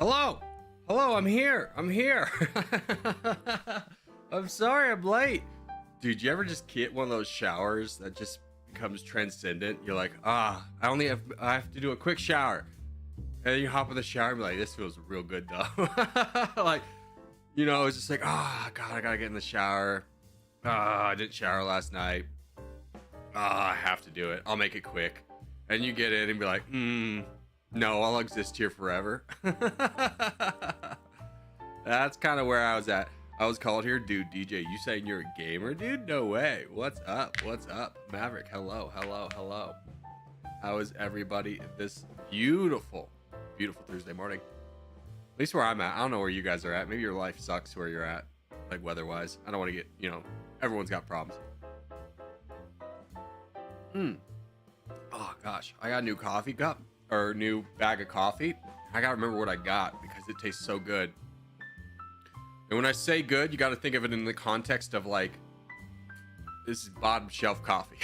Hello. Hello, I'm here. I'm here. I'm sorry I'm late. Dude, you ever just get one of those showers that just becomes transcendent? You're like, I have to do a quick shower. And then you hop in the shower and be like, this feels real good though. Like, it's just like, God, I gotta get in the shower. I didn't shower last night. I have to do it. I'll make it quick. And you get in and be like, no, I'll exist here forever. That's kind of where I was at. I was called here, dude. DJ, you saying you're a gamer, dude? No way. What's up? What's up? Maverick, hello. How is everybody this beautiful Thursday morning? At least where I'm at. I don't know where you guys are at. Maybe your life sucks where you're at, like weather-wise. I don't want to get, everyone's got problems. Oh, gosh. I got a new coffee cup. Or new bag of coffee. I gotta remember what I got because it tastes so good. And when I say good, you gotta think of it in the context of like, this is bottom shelf coffee.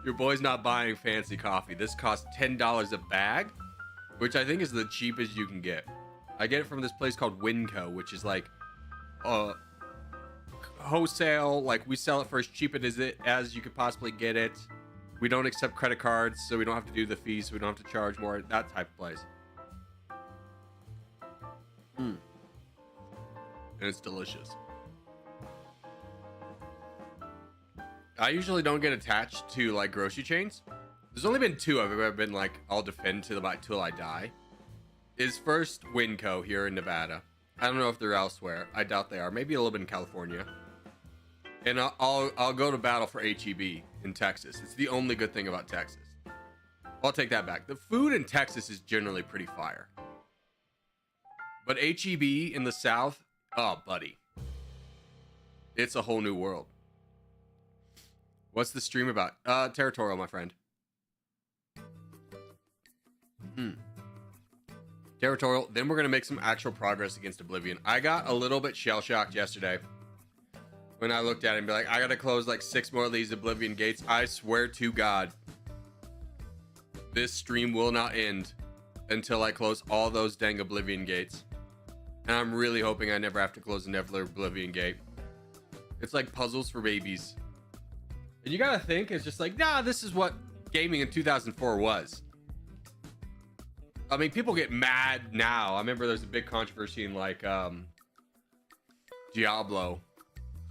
Your boy's not buying fancy coffee. This costs $10 a bag, which I think is the cheapest you can get. I get it from this place called Winco, which is like wholesale. Like, we sell it for as cheap as you could possibly get it. We don't accept credit cards, so we don't have to do the fees, so we don't have to charge more. That type of place. And it's delicious. I usually don't get attached to like grocery chains. There's only been two I've ever been like, I'll defend till I die. Is first Winco here in Nevada. I don't know if they're elsewhere. I doubt they are. Maybe a little bit in California. And I'll go to battle for HEB in Texas. It's the only good thing about Texas. I'll take that back. The food in Texas is generally pretty fire. But HEB in the South, oh, buddy. It's a whole new world. What's the stream about? Territorial, my friend. Territorial. Then we're going to make some actual progress against Oblivion. I got a little bit shell-shocked yesterday when I looked at it and be like, I gotta close like 6 more of these Oblivion gates. I swear to God, this stream will not end until I close all those dang Oblivion gates. And I'm really hoping I never have to close another Oblivion gate. It's like puzzles for babies. And you gotta think, it's just like, nah, this is what gaming in 2004 was. I mean, people get mad now. I remember there's a big controversy in like Diablo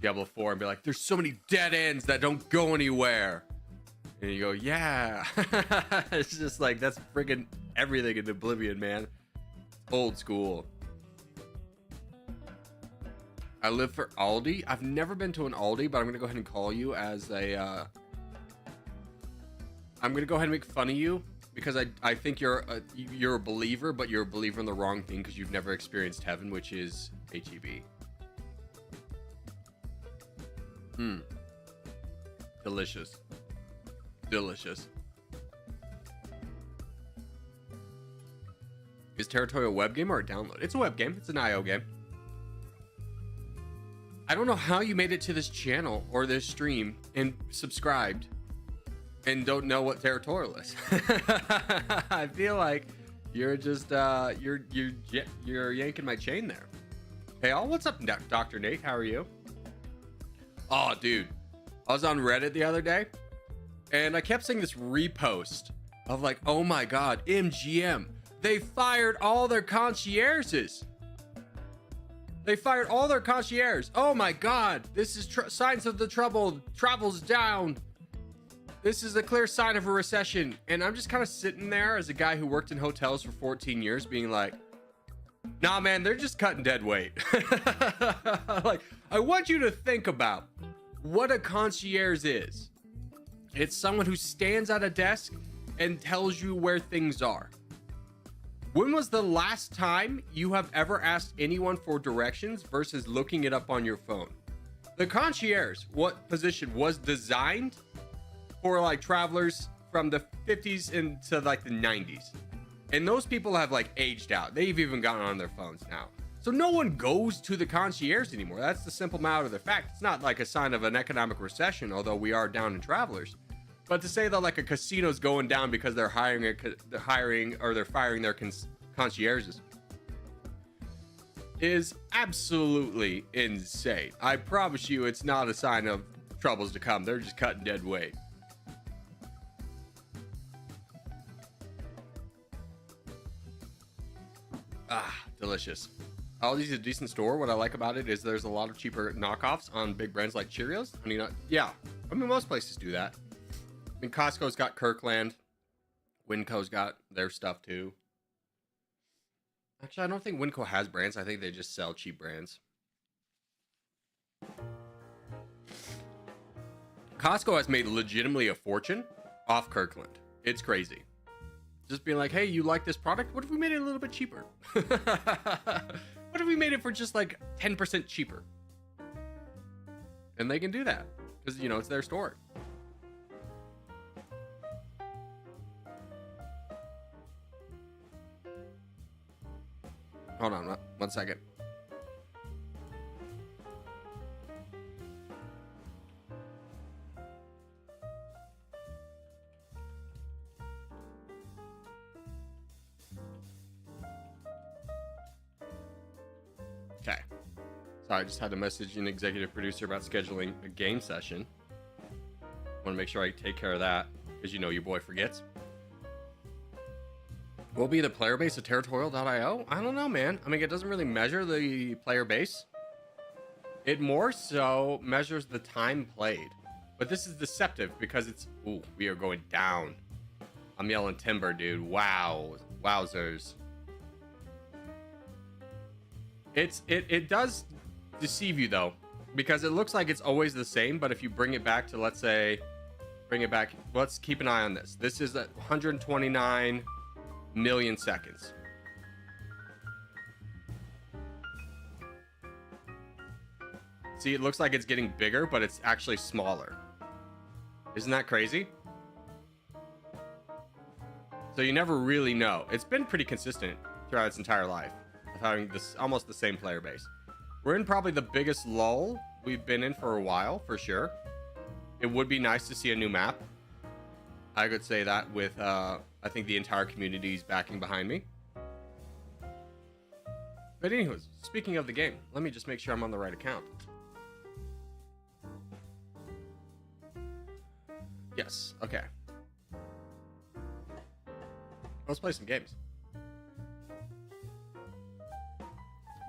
4 and be like, there's so many dead ends that don't go anywhere. And you go, yeah. It's just like, that's friggin' everything in Oblivion, man. Old school. I live for Aldi. I've never been to an Aldi, but I'm gonna go ahead and call you as a I'm gonna go ahead and make fun of you because I think you're a believer, but you're a believer in the wrong thing because you've never experienced heaven, which is HEB. Delicious. Is Territorial a web game or a download? It's a web game. It's an IO game. I don't know how you made it to this channel or this stream and subscribed and don't know what Territorial is. I feel like you're just you're yanking my chain there. Hey, all, what's up, Dr. Nate? How are you? Oh, dude, I was on Reddit the other day and I kept seeing this repost of like, oh my God, MGM, they fired all their concierges. They fired all their concierges. Oh my God, this is signs of the trouble. Travel's down. This is a clear sign of a recession. And I'm just kind of sitting there as a guy who worked in hotels for 14 years being like, nah, man, they're just cutting dead weight. Like, I want you to think about what a concierge is. It's someone who stands at a desk and tells you where things are. When was the last time you have ever asked anyone for directions versus looking it up on your phone? The concierge, what position was designed for like travelers from the 50s into like the 90s. And those people have like aged out. They've even gotten on their phones now. So no one goes to the concierge anymore. That's the simple matter of the fact. It's not like a sign of an economic recession, although we are down in travelers. But to say that like a casino's going down because they're firing their concierges is absolutely insane. I promise you, it's not a sign of troubles to come. They're just cutting dead weight. Delicious. Aldi's a decent store. What I like about it is there's a lot of cheaper knockoffs on big brands like Cheerios. I mean, yeah, I mean, most places do that. I mean, Costco's got Kirkland. Winco's got their stuff too. Actually, I don't think Winco has brands. I think they just sell cheap brands. Costco has made legitimately a fortune off Kirkland. It's crazy. Just being like, hey, you like this product? What if we made it a little bit cheaper? What if we made it for just like 10% cheaper? And they can do that because, you know, it's their store. Hold on 1 second. Okay. Sorry, I just had to message an executive producer about scheduling a game session. Want to make sure I take care of that because, you know, your boy forgets. Will be the player base of Territorial.io? I don't know, man. I mean, it doesn't really measure the player base. It more so measures the time played. But this is deceptive because it's... Ooh, we are going down. I'm yelling timber, dude. Wow. Wowzers. It does deceive you, though. Because it looks like it's always the same. But if you bring it back to, let's say... Bring it back... Let's keep an eye on this. This is at 129... million seconds. See, it looks like it's getting bigger, but it's actually smaller. Isn't that crazy? So you never really know. It's been pretty consistent throughout its entire life of having this almost the same player base. We're in probably the biggest lull we've been in for a while, for sure. It would be nice to see a new map. I could say that with I think the entire community's backing behind me. But anyways, speaking of the game, let me just make sure I'm on the right account. Yes, okay. Let's play some games.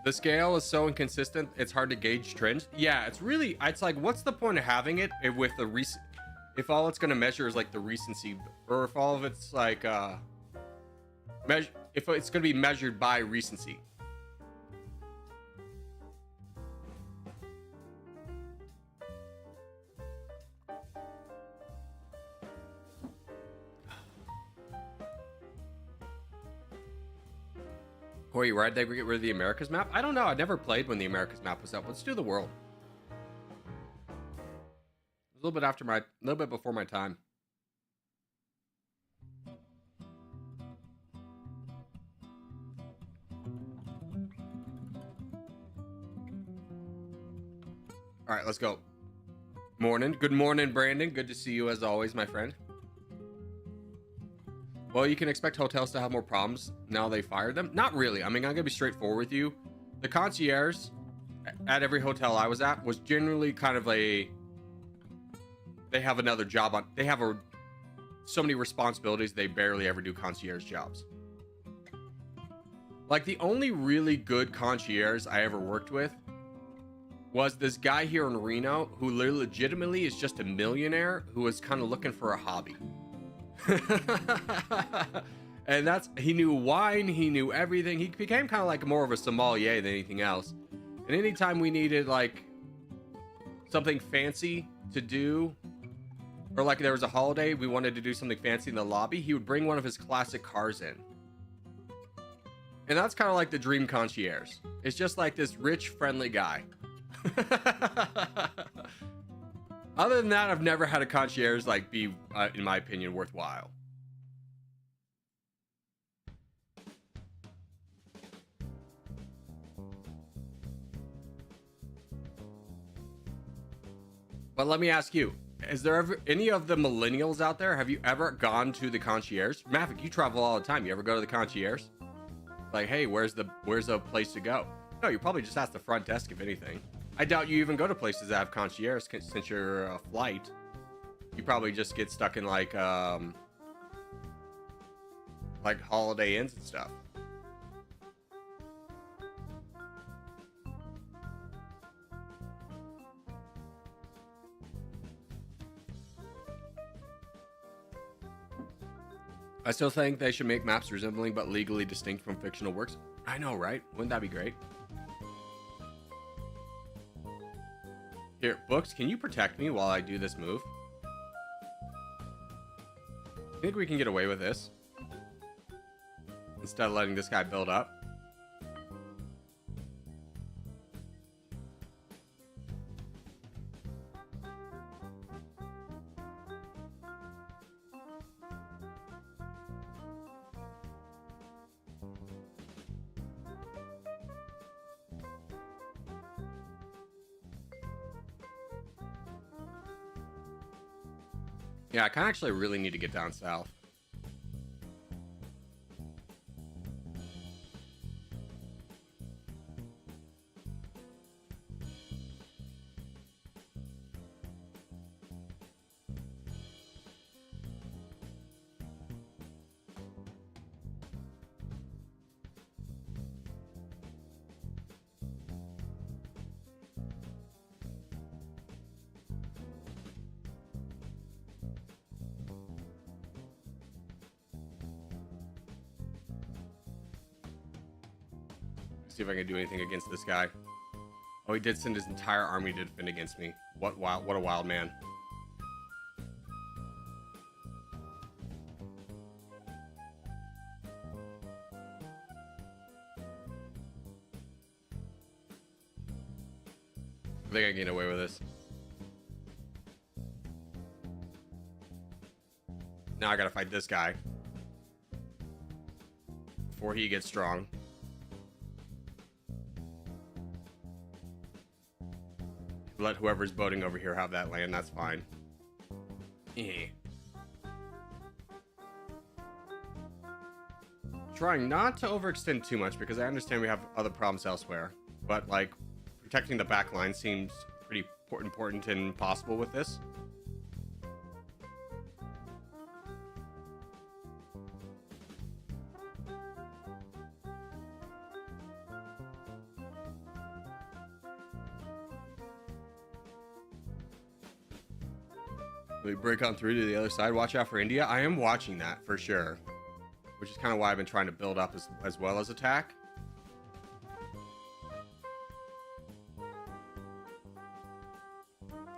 The scale is so inconsistent, it's hard to gauge trends. Yeah, it's like, what's the point of having it with the recent... If all it's going to measure is like the recency, or if all of it's like if it's going to be measured by recency. Corey, why'd they get rid of the Americas map? I don't know. I never played when the Americas map was up. Let's do the world. A little bit before my time. All right, let's go. Morning. Good morning, Brandon. Good to see you as always, my friend. Well, you can expect hotels to have more problems now they fired them. Not really. I mean, I'm gonna be straightforward with you. The concierge at every hotel I was at was generally kind of they have another job on. They have so many responsibilities. They barely ever do concierge jobs. Like the only really good concierge I ever worked with was this guy here in Reno who legitimately is just a millionaire who was kind of looking for a hobby. And he knew wine, he knew everything. He became kind of like more of a sommelier than anything else. And anytime we needed like something fancy to do, or like there was a holiday, we wanted to do something fancy in the lobby, he would bring one of his classic cars in. And that's kind of like the dream concierge. It's just like this rich, friendly guy. Other than that, I've never had a concierge like be, in my opinion, worthwhile. But let me ask you, is there ever any of the millennials out there? Have you ever gone to the concierge? Maverick, you travel all the time. You ever go to the concierge? like, hey, where's a place to go? No, you probably just ask the front desk if anything. I doubt you even go to places that have concierge since you're a flight. You probably just get stuck in like Holiday Inns and stuff. I still think they should make maps resembling but legally distinct from fictional works. I know, right? Wouldn't that be great? Here, books, can you protect me while I do this move? I think we can get away with this. Instead of letting this guy build up. Yeah, I kind of actually really need to get down south. See if I can do anything against this guy. Oh, he did send his entire army to defend against me. What a wild man. I think I can get away with this. Now I gotta fight this guy before he gets strong. Let whoever's boating over here have that land, that's fine. Trying not to overextend too much because I understand we have other problems elsewhere. But like, protecting the back line seems pretty important and possible with this. We break on through to the other side. Watch out for India. I am watching that for sure, which is kind of why I've been trying to build up as well as attack.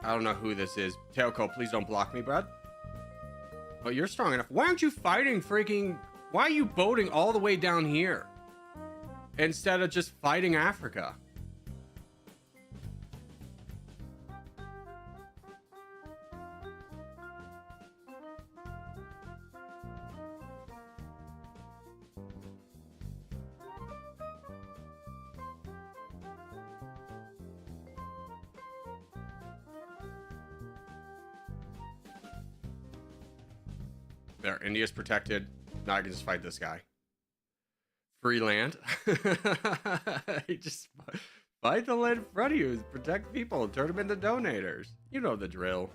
I don't know who this is. Teoko, please don't block me, bud. Oh, you're strong enough. Why aren't you fighting freaking... Why are you boating all the way down here instead of just fighting Africa? There, India's protected. Now I can just fight this guy. Free land. Just fight the land in front of you. Protect people. Turn them into donators. You know the drill.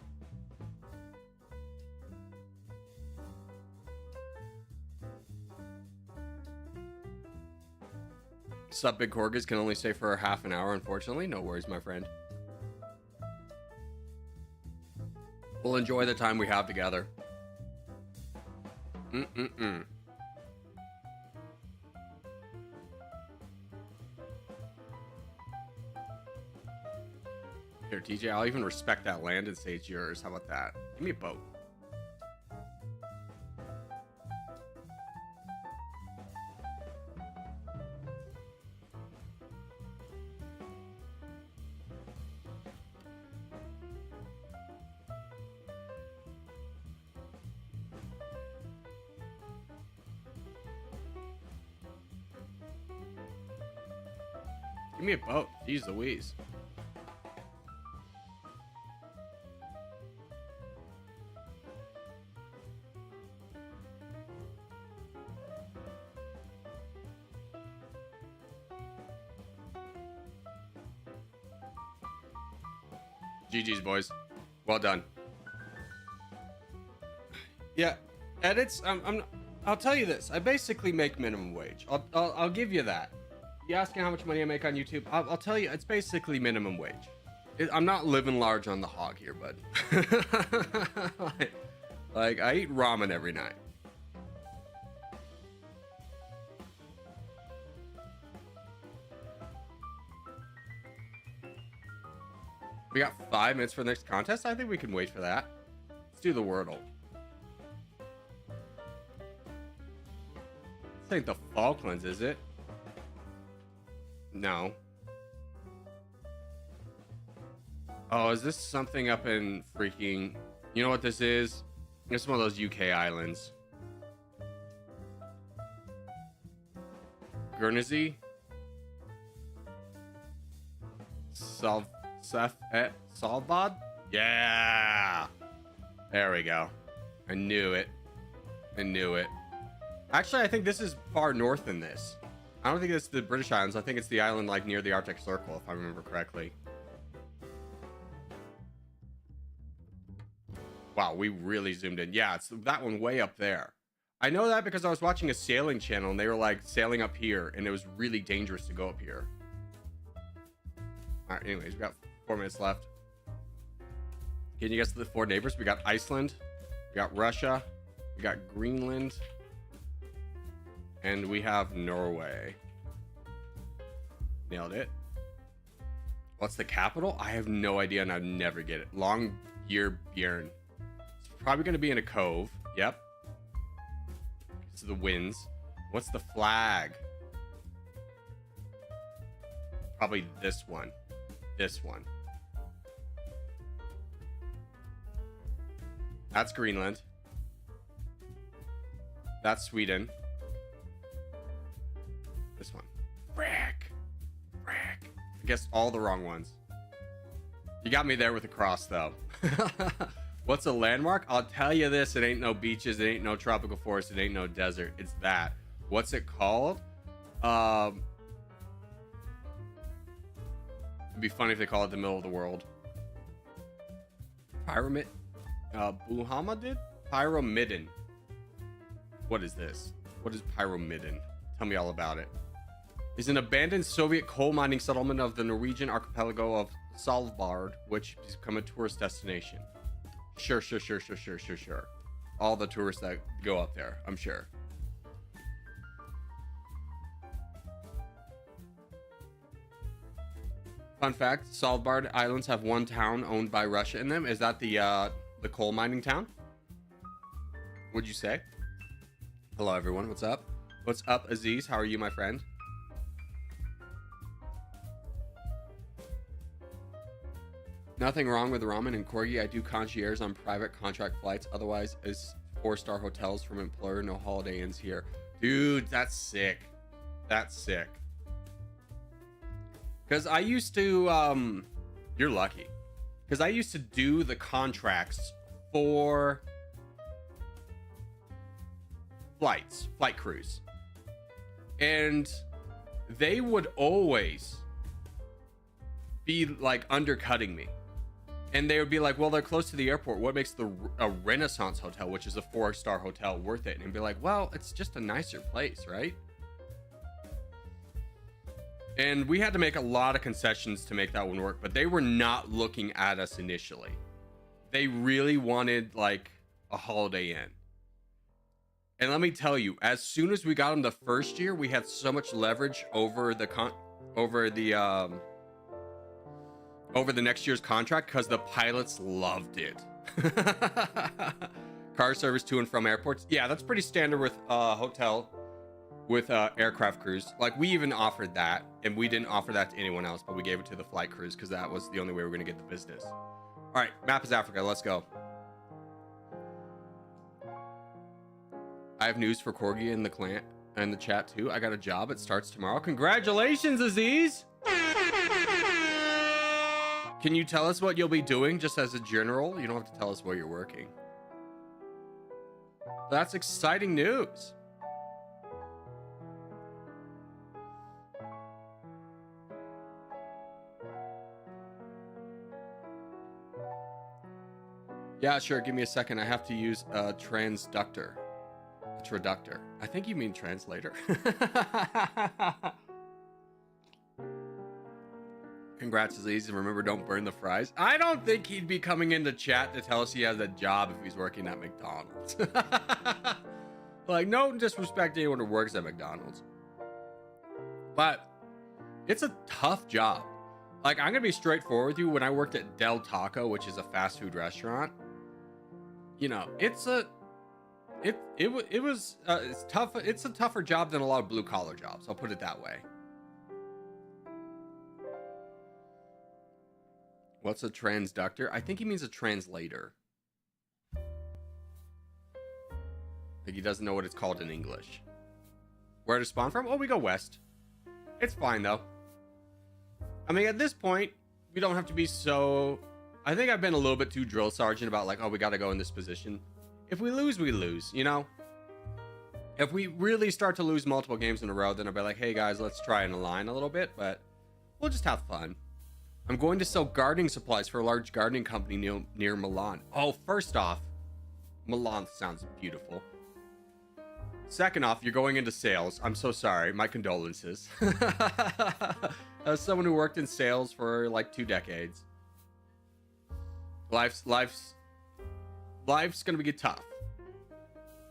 Sup, big Corgis can only stay for half an hour, unfortunately. No worries, my friend. We'll enjoy the time we have together. Here, TJ, I'll even respect that land and say it's yours. How about that? Give me a boat. Give me a boat. Jeez Louise. GG's, boys. Well done. Yeah, edits. I'll tell you this. I basically make minimum wage. I'll give you that. You asking how much money I make on YouTube? I'll tell you. It's basically minimum wage. I'm not living large on the hog here, bud. like I eat ramen every night. We got 5 minutes for the next contest. I think we can wait for that. Let's do the Wordle. This ain't the Falklands, is it? No. Oh, is this something up in freaking... You know what this is? It's one of those UK islands. Guernsey? Svalbard? Yeah! There we go. I knew it. I knew it. Actually, I think this is far north than this. I don't think it's the British Islands. I think it's the island like near the Arctic Circle, if I remember correctly. Wow, we really zoomed in. Yeah, it's that one way up there. I know that because I was watching a sailing channel and they were like sailing up here and it was really dangerous to go up here. All right, anyways, we got 4 minutes left. Can you guess the 4 neighbors? We got Iceland, we got Russia, we got Greenland, and we have Norway. Nailed it. What's the capital? I have no idea and I'd never get it. Longyearbyen. It's probably going to be in a cove. Yep. It's the winds. What's the flag? Probably this one. This one. That's Greenland. That's Sweden. This one. Frick. Frick. I guessed all the wrong ones. You got me there with a cross, though. What's a landmark? I'll tell you this. It ain't no beaches. It ain't no tropical forest. It ain't no desert. It's that. What's it called? It'd be funny if they call it the middle of the world. Pyramid. Buhamadid? Pyromidon. What is this? What is Pyromidon? Tell me all about it. Is an abandoned Soviet coal mining settlement of the Norwegian archipelago of Svalbard, which has become a tourist destination. Sure. All the tourists that go up there, I'm sure. Fun fact, Svalbard Islands have one town owned by Russia in them. Is that the coal mining town? Would you say? Hello, everyone. What's up? What's up, Aziz? How are you, my friend? Nothing wrong with ramen and corgi. I do concierge on private contract flights. Otherwise, is 4-star hotels from employer. No holiday inns here. Dude, that's sick. That's sick. Because I used to, you're lucky. Because I used to do the contracts for flight crews. And they would always be like undercutting me. And they would be like, well, they're close to the airport. What makes a Renaissance hotel, which is a 4-star hotel, worth it? And be like, well, it's just a nicer place, right? And we had to make a lot of concessions to make that one work, but they were not looking at us initially. They really wanted like a Holiday Inn. And let me tell you, as soon as we got them the first year, we had so much leverage over the next year's contract because the pilots loved it. Car service to and from airports. Yeah, that's pretty standard with hotel with aircraft crews. Like, we even offered that, and we didn't offer that to anyone else, but we gave it to the flight crews because that was the only way we were going to get the business. All right, map is Africa. Let's go. I have news for Corgi in the clan and the chat too. I got a job. It starts tomorrow. Congratulations, Aziz. Can you tell us what you'll be doing just as a general? You don't have to tell us where you're working. That's exciting news. Yeah, sure. Give me a second. I have to use a transductor. A traductor. I think you mean translator. Congrats, Aziz. And remember, don't burn the fries. I don't think he'd be coming into chat to tell us he has a job if he's working at McDonald's. Like, no disrespect to anyone who works at McDonald's. But it's a tough job. Like, I'm going to be straightforward with you. When I worked at Del Taco, which is a fast food restaurant, you know, it's tough. It's a tougher job than a lot of blue collar jobs. I'll put it that way. What's a transductor? I think he means a translator. Like, he doesn't know what it's called in English. Where to spawn from? Oh, we go west. It's fine, though. I mean, at this point, we don't have to be so... I think I've been a little bit too drill sergeant about, like, oh, we got to go in this position. If we lose, we lose, you know? If we really start to lose multiple games in a row, then I'll be like, hey, guys, let's try and align a little bit, but we'll just have fun. I'm going to sell gardening supplies for a large gardening company near Milan. Oh, first off, Milan sounds beautiful. Second off, you're going into sales. I'm so sorry. My condolences. As someone who worked in sales for like 2 decades, life's gonna be tough.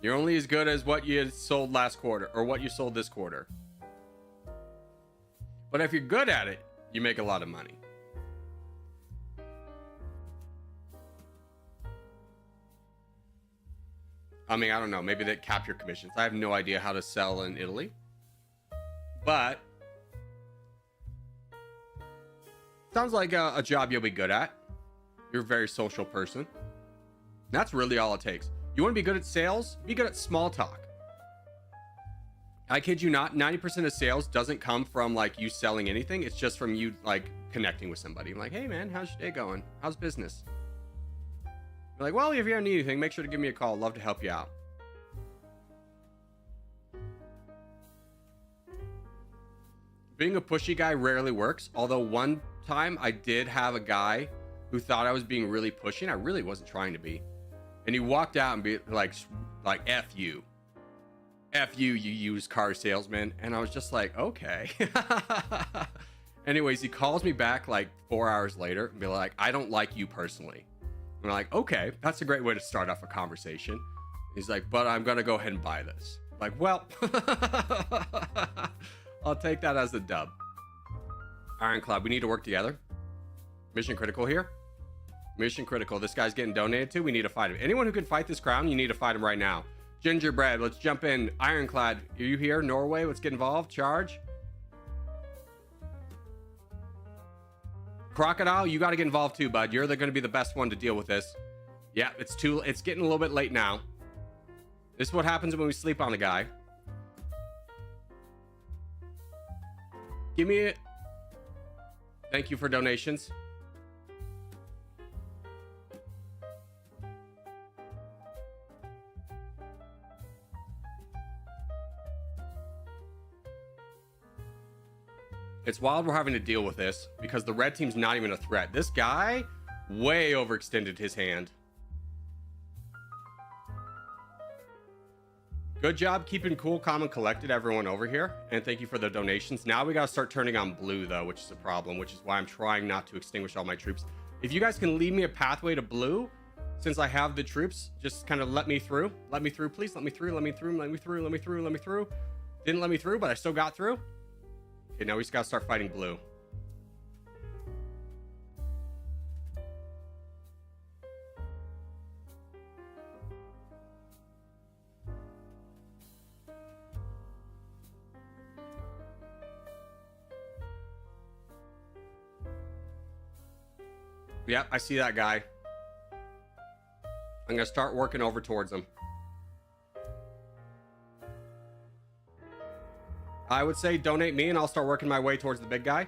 You're only as good as what you sold last quarter or what you sold this quarter. But if you're good at it, you make a lot of money. I mean, I don't know. Maybe they cap your commissions. I have no idea how to sell in Italy. But sounds like a job you'll be good at. You're a very social person. That's really all it takes. You want to be good at sales? Be good at small talk. I kid you not, 90% of sales doesn't come from like you selling anything. It's just from you like connecting with somebody. I'm like, hey man, how's your day going? How's business? You're like, well, if you ever need anything, make sure to give me a call. I'd love to help you out. Being a pushy guy rarely works. Although one time I did have a guy who thought I was being really pushy, and I really wasn't trying to be. And he walked out and be like F you. F you, you used car salesman. And I was just like, okay. Anyways, he calls me back like 4 hours later and be like, I don't like you personally. And I'm like, okay, that's a great way to start off a conversation. He's like, but I'm going to go ahead and buy this. Like, well, I'll take that as a dub. Ironclad, we need to work together. Mission critical here. Mission critical. This guy's getting donated to. We need to fight him. Anyone who can fight this crown, you need to fight him right now. Gingerbread, let's jump in. Ironclad, are you here? Norway, let's get involved. Charge. Crocodile, you got to get involved too, bud. You're going to be the best one to deal with this. Yeah, it's getting a little bit late now. This is what happens when we sleep on a guy. Give me it. Thank you for donations. It's wild we're having to deal with this because the red team's not even a threat. This guy way overextended his hand. Good job keeping cool, calm, and collected, everyone over here. And thank you for the donations. Now we got to start turning on blue, though, which is a problem, which is why I'm trying not to extinguish all my troops. If you guys can leave me a pathway to blue, since I have the troops, just kind of let me through. Let me through, please. Let me through, let me through, let me through, let me through, let me through. Didn't let me through, but I still got through. Okay, now we just got to start fighting blue. Yep, I see that guy. I'm going to start working over towards him. I would say donate me and I'll start working my way towards the big guy.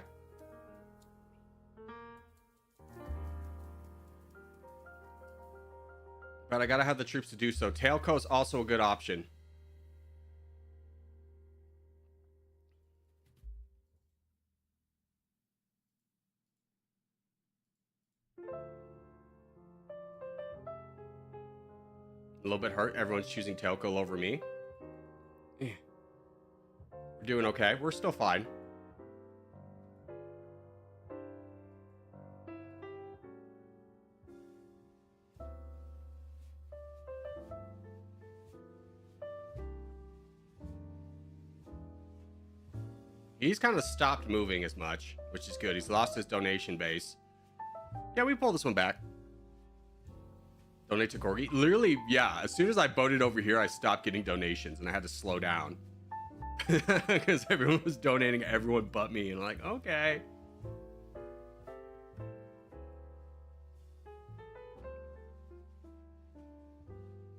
But I gotta have the troops to do so. Tailco is also a good option. little bit hurt. Everyone's choosing Teoko over me. We're doing okay. We're still fine. He's kind of stopped moving as much, which is good. He's lost his donation base. Yeah, we pull this one back. Donate to Corgi. Literally, yeah, as soon as I boated over here, I stopped getting donations and I had to slow down. Because everyone was donating, everyone but me. And I'm like, okay.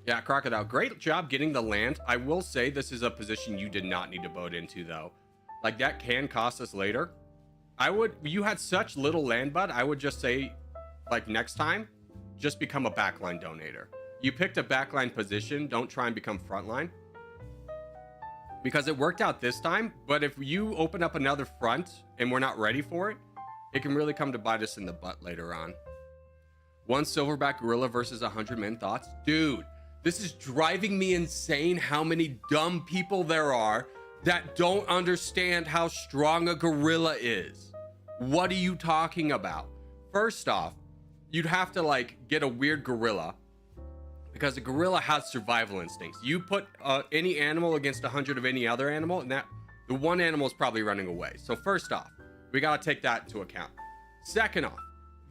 Yeah, Crocodile, great job getting the land. I will say this is a position you did not need to boat into, though. Like, that can cost us later. You had such little land, bud. I would just say, like, next time, just become a backline donator. You picked a backline position. Don't try and become frontline. Because it worked out this time. But if you open up another front and we're not ready for it, it can really come to bite us in the butt later on. One silverback gorilla versus 100 men. Thoughts? Dude, this is driving me insane how many dumb people there are that don't understand how strong a gorilla is. What are you talking about? First off, you'd have to like get a weird gorilla because a gorilla has survival instincts. You put any animal against 100 of any other animal, and that the one animal is probably running away. So first off, we got to take that into account. Second off,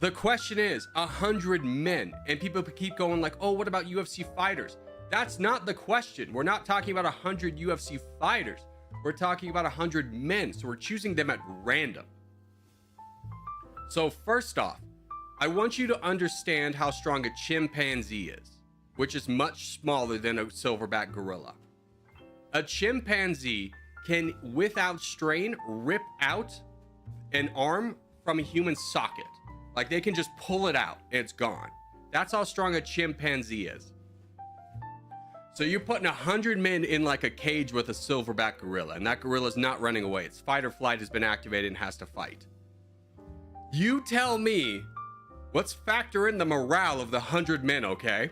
the question is 100 men, and people keep going like, oh, what about UFC fighters? That's not the question. We're not talking about 100 UFC fighters. We're talking about 100 men, so we're choosing them at random. So first off, I want you to understand how strong a chimpanzee is, which is much smaller than a silverback gorilla. A chimpanzee can, without strain, rip out an arm from a human socket. Like, they can just pull it out and it's gone. That's how strong a chimpanzee is. So you're putting 100 men in like a cage with a silverback gorilla, and that gorilla is not running away. Its fight or flight has been activated and has to fight. You tell me, let's factor in the morale of the 100 men, okay?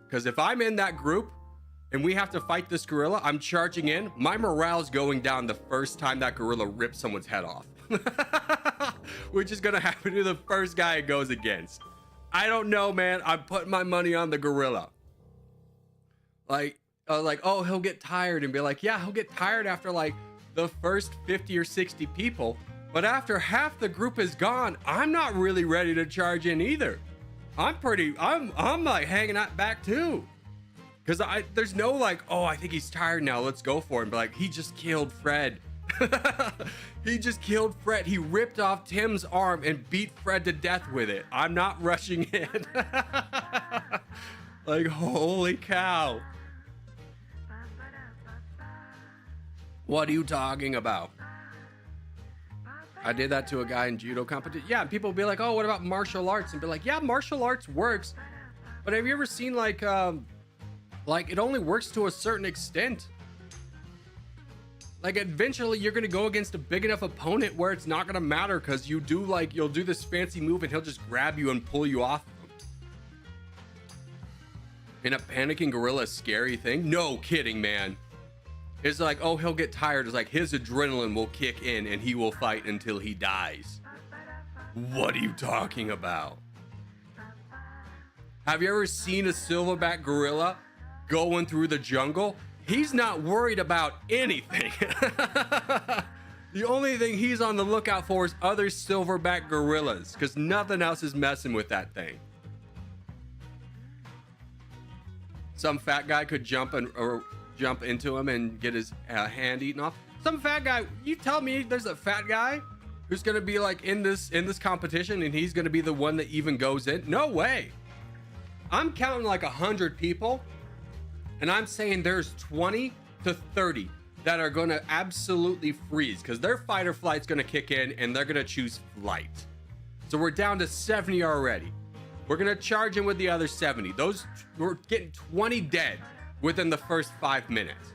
Because if I'm in that group and we have to fight this gorilla, I'm charging in, my morale's going down the first time that gorilla rips someone's head off. Which is gonna happen to the first guy it goes against. I don't know, man. I'm putting my money on the gorilla. Like, oh, he'll get tired, and be like, yeah, he'll get tired after like the first 50 or 60 people. But after half the group is gone, I'm not really ready to charge in either. I'm like hanging out back too. Cause there's no like, oh, I think he's tired now, let's go for him. But like, he just killed Fred. He just killed Fred. He ripped off Tim's arm and beat Fred to death with it. I'm not rushing in. Like, holy cow. What are you talking about? I did that to a guy in judo competition. Yeah, people will be like, oh, what about martial arts? And be like, yeah, martial arts works. But have you ever seen like it only works to a certain extent? Like, eventually you're going to go against a big enough opponent where it's not going to matter, because you'll do this fancy move and he'll just grab you and pull you off of him. And a panicking gorilla, scary thing? No kidding, man. It's like, oh, he'll get tired. It's like his adrenaline will kick in and he will fight until he dies. What are you talking about? Have you ever seen a silverback gorilla going through the jungle? He's not worried about anything. The only thing he's on the lookout for is other silverback gorillas, because nothing else is messing with that thing. Some fat guy could jump into him and get his hand eaten off. Some fat guy, you tell me there's a fat guy who's gonna be like in this competition and he's gonna be the one that even goes in? No way. I'm counting like 100 people, and I'm saying there's 20 to 30 that are gonna absolutely freeze, because their fight or flight's gonna kick in and they're gonna choose flight. So we're down to 70 already. We're gonna charge in with the other 70. We're getting 20 dead within the first 5 minutes.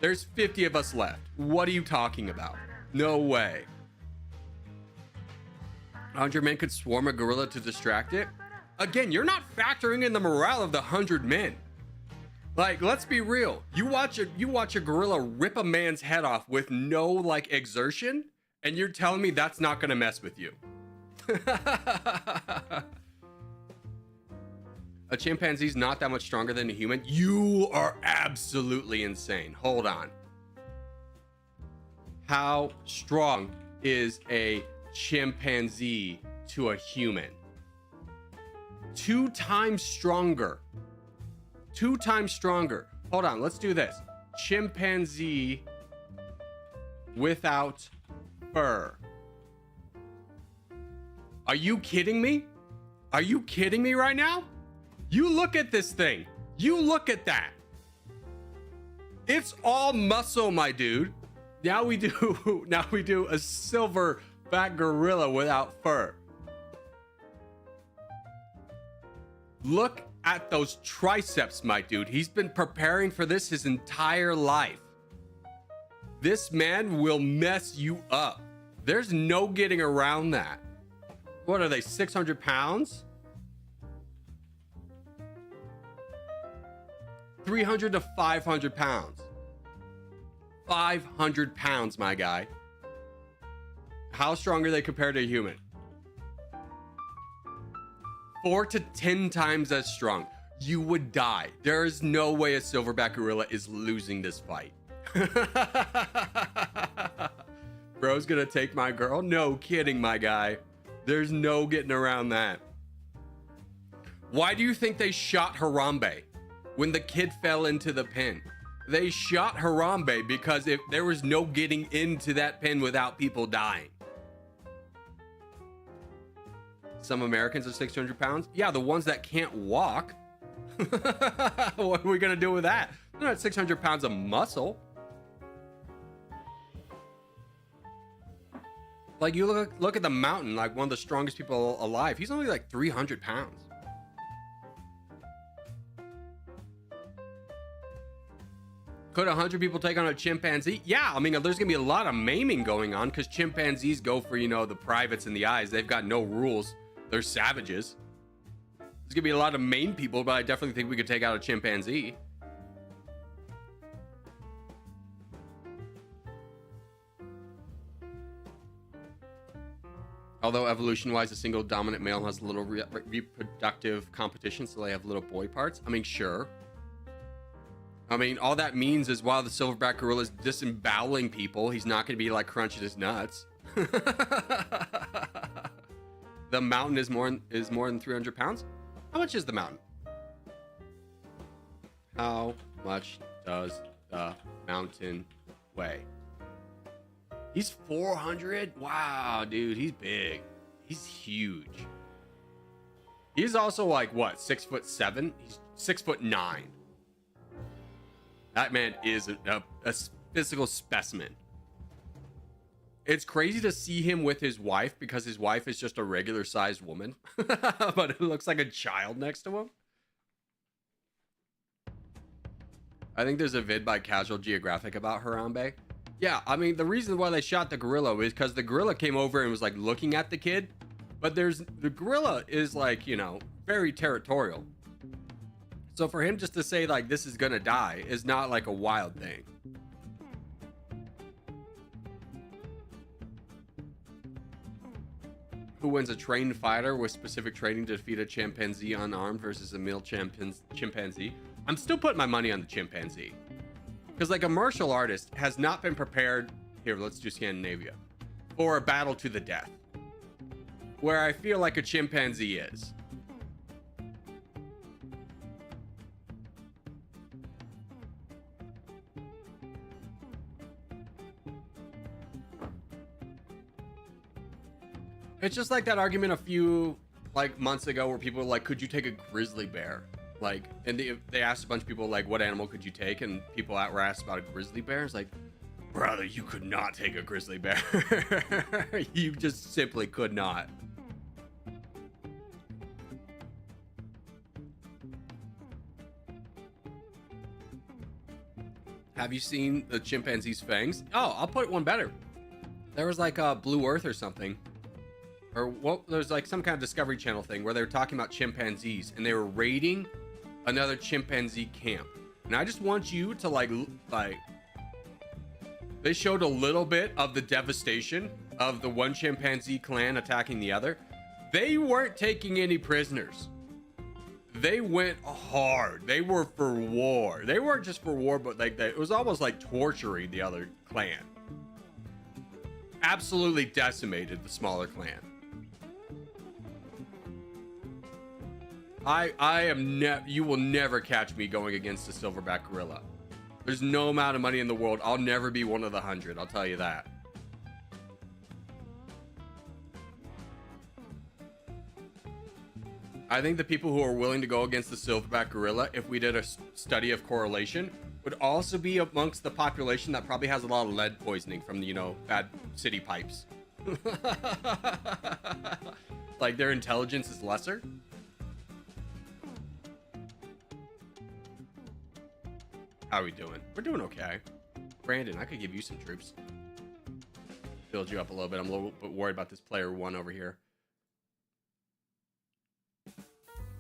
There's 50 of us left. What are you talking about? No way. 100 men could swarm a gorilla to distract it. Again, you're not factoring in the morale of the 100 men. Like, let's be real. You watch a gorilla rip a man's head off with no like exertion, and you're telling me that's not gonna mess with you. A chimpanzee's not that much stronger than a human. You are absolutely insane. Hold on. How strong is a chimpanzee to a human? 2 times stronger. 2 times stronger. Hold on, let's do this. Chimpanzee without fur. Are you kidding me? Are you kidding me right now? You look at this thing. You look at that. It's all muscle, my dude. Now we do a silverback gorilla without fur. Look at those triceps, my dude. He's been preparing for this his entire life. This man will mess you up. There's no getting around that. What are they, 600 pounds? 300 to 500 pounds. 500 pounds, my guy. How strong are they compared to a human? 4 to 10 times as strong. You would die. There is no way a silverback gorilla is losing this fight. Bro's gonna take my girl? No kidding, my guy. There's no getting around that. Why do you think they shot Harambe when the kid fell into the pen? They shot Harambe because if there was no getting into that pen without people dying. Some Americans are 600 pounds. Yeah, the ones that can't walk. What are we gonna do with that? They're not 600 pounds of muscle. Like, you look at the Mountain, like one of the strongest people alive. He's only like 300 pounds. Could 100 people take on a chimpanzee? Yeah, I mean, there's gonna be a lot of maiming going on because chimpanzees go for, you know, the privates and the eyes. They've got no rules. They're savages. There's gonna be a lot of main people, but I definitely think we could take out a chimpanzee. Although evolution-wise, a single dominant male has little reproductive competition, so they have little boy parts. I mean, sure. I mean, all that means is while the silverback gorilla is disemboweling people, he's not going to be like crunching his nuts. The Mountain is more than 300 pounds. How much is the Mountain? How much does the Mountain weigh? He's 400. Wow, dude, he's big. He's huge. He's also like what, 6'7"? He's 6'9". That man is a physical specimen. It's crazy to see him with his wife because his wife is just a regular sized woman, but it looks like a child next to him. I think there's a vid by Casual Geographic about Harambe. Yeah, I mean, the reason why they shot the gorilla is because the gorilla came over and was like looking at the kid, but the gorilla is like, you know, very territorial. So for him just to say like this is gonna die is not like a wild thing. Who wins, a trained fighter with specific training to defeat a chimpanzee unarmed versus a male chimpanzee? I'm still putting my money on the chimpanzee. Because like a martial artist has not been prepared, here, let's do Scandinavia, for a battle to the death. Where I feel like a chimpanzee is. It's just like that argument a few like months ago where people were like, could you take a grizzly bear? Like, and they asked a bunch of people like, what animal could you take? And people were asked about a grizzly bear. It's like, brother, you could not take a grizzly bear. You just simply could not. Have you seen the chimpanzee's fangs? Oh, I'll put one better. There was like a Blue Earth or something. Or what? There's like some kind of Discovery Channel thing where they were talking about chimpanzees and they were raiding another chimpanzee camp. And I just want you to like they showed a little bit of the devastation of the one chimpanzee clan attacking the other. They weren't taking any prisoners. They went hard. They were for war. They weren't just for war, but like it was almost like torturing the other clan. Absolutely decimated the smaller clan. You will never catch me going against a silverback gorilla. There's no amount of money in the world. I'll never be one of the 100. I'll tell you that. I think the people who are willing to go against the silverback gorilla, if we did a study of correlation, would also be amongst the population that probably has a lot of lead poisoning from the, bad city pipes. Like their intelligence is lesser. How are we doing? We're doing okay. Brandon, I could give you some troops. Build you up a little bit. I'm a little bit worried about this player 1 over here.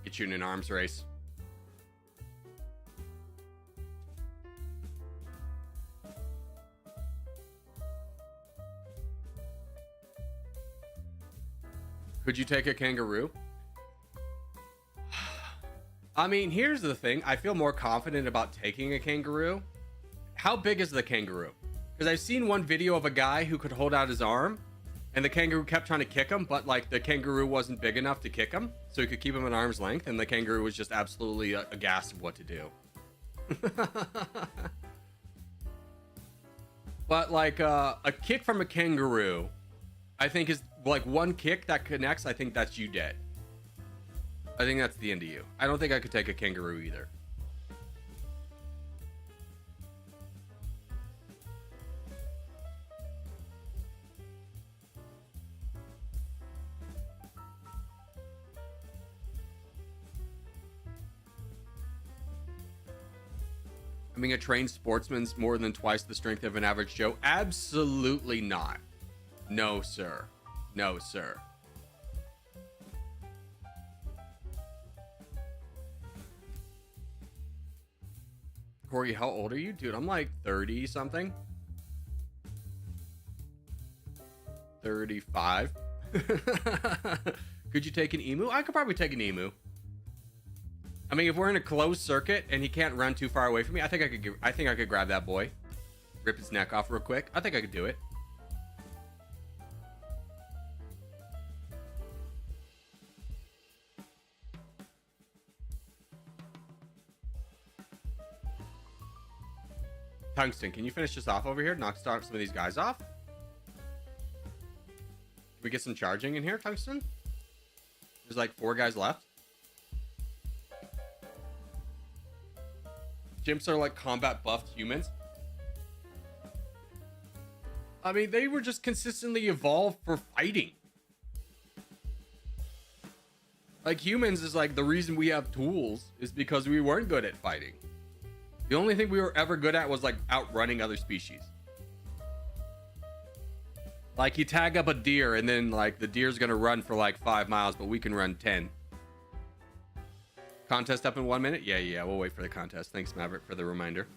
Get you in an arms race. Could you take a kangaroo? I mean, here's the thing. I feel more confident about taking a kangaroo. How big is the kangaroo? Because I've seen one video of a guy who could hold out his arm and the kangaroo kept trying to kick him, but like the kangaroo wasn't big enough to kick him, so he could keep him at arm's length, and the kangaroo was just absolutely aghast of what to do. But like a kick from a kangaroo, I think is like one kick that connects. I think that's you dead. I think that's the end of you. I don't think I could take a kangaroo either. I mean, a trained sportsman's more than twice the strength of an average Joe? Absolutely not. No, sir. No, sir. Corey, how old are you? Dude, I'm like 30 something. 35. Could you take an emu? I could probably take an emu. I mean, if we're in a closed circuit and he can't run too far away from me, I think I could grab that boy, rip his neck off real quick. I think I could do it. Tungsten, can you finish this off over here? Knock some of these guys off. Can we get some charging in here, Tungsten? There's like 4 guys left. Chimps are like combat buffed humans. I mean, they were just consistently evolved for fighting. Like humans is like the reason we have tools is because we weren't good at fighting. The only thing we were ever good at was like outrunning other species. Like you tag up a deer and then like the deer's gonna run for like 5 miles, but we can run 10. Contest up in 1 minute? Yeah, we'll wait for the contest. Thanks, Maverick, for the reminder.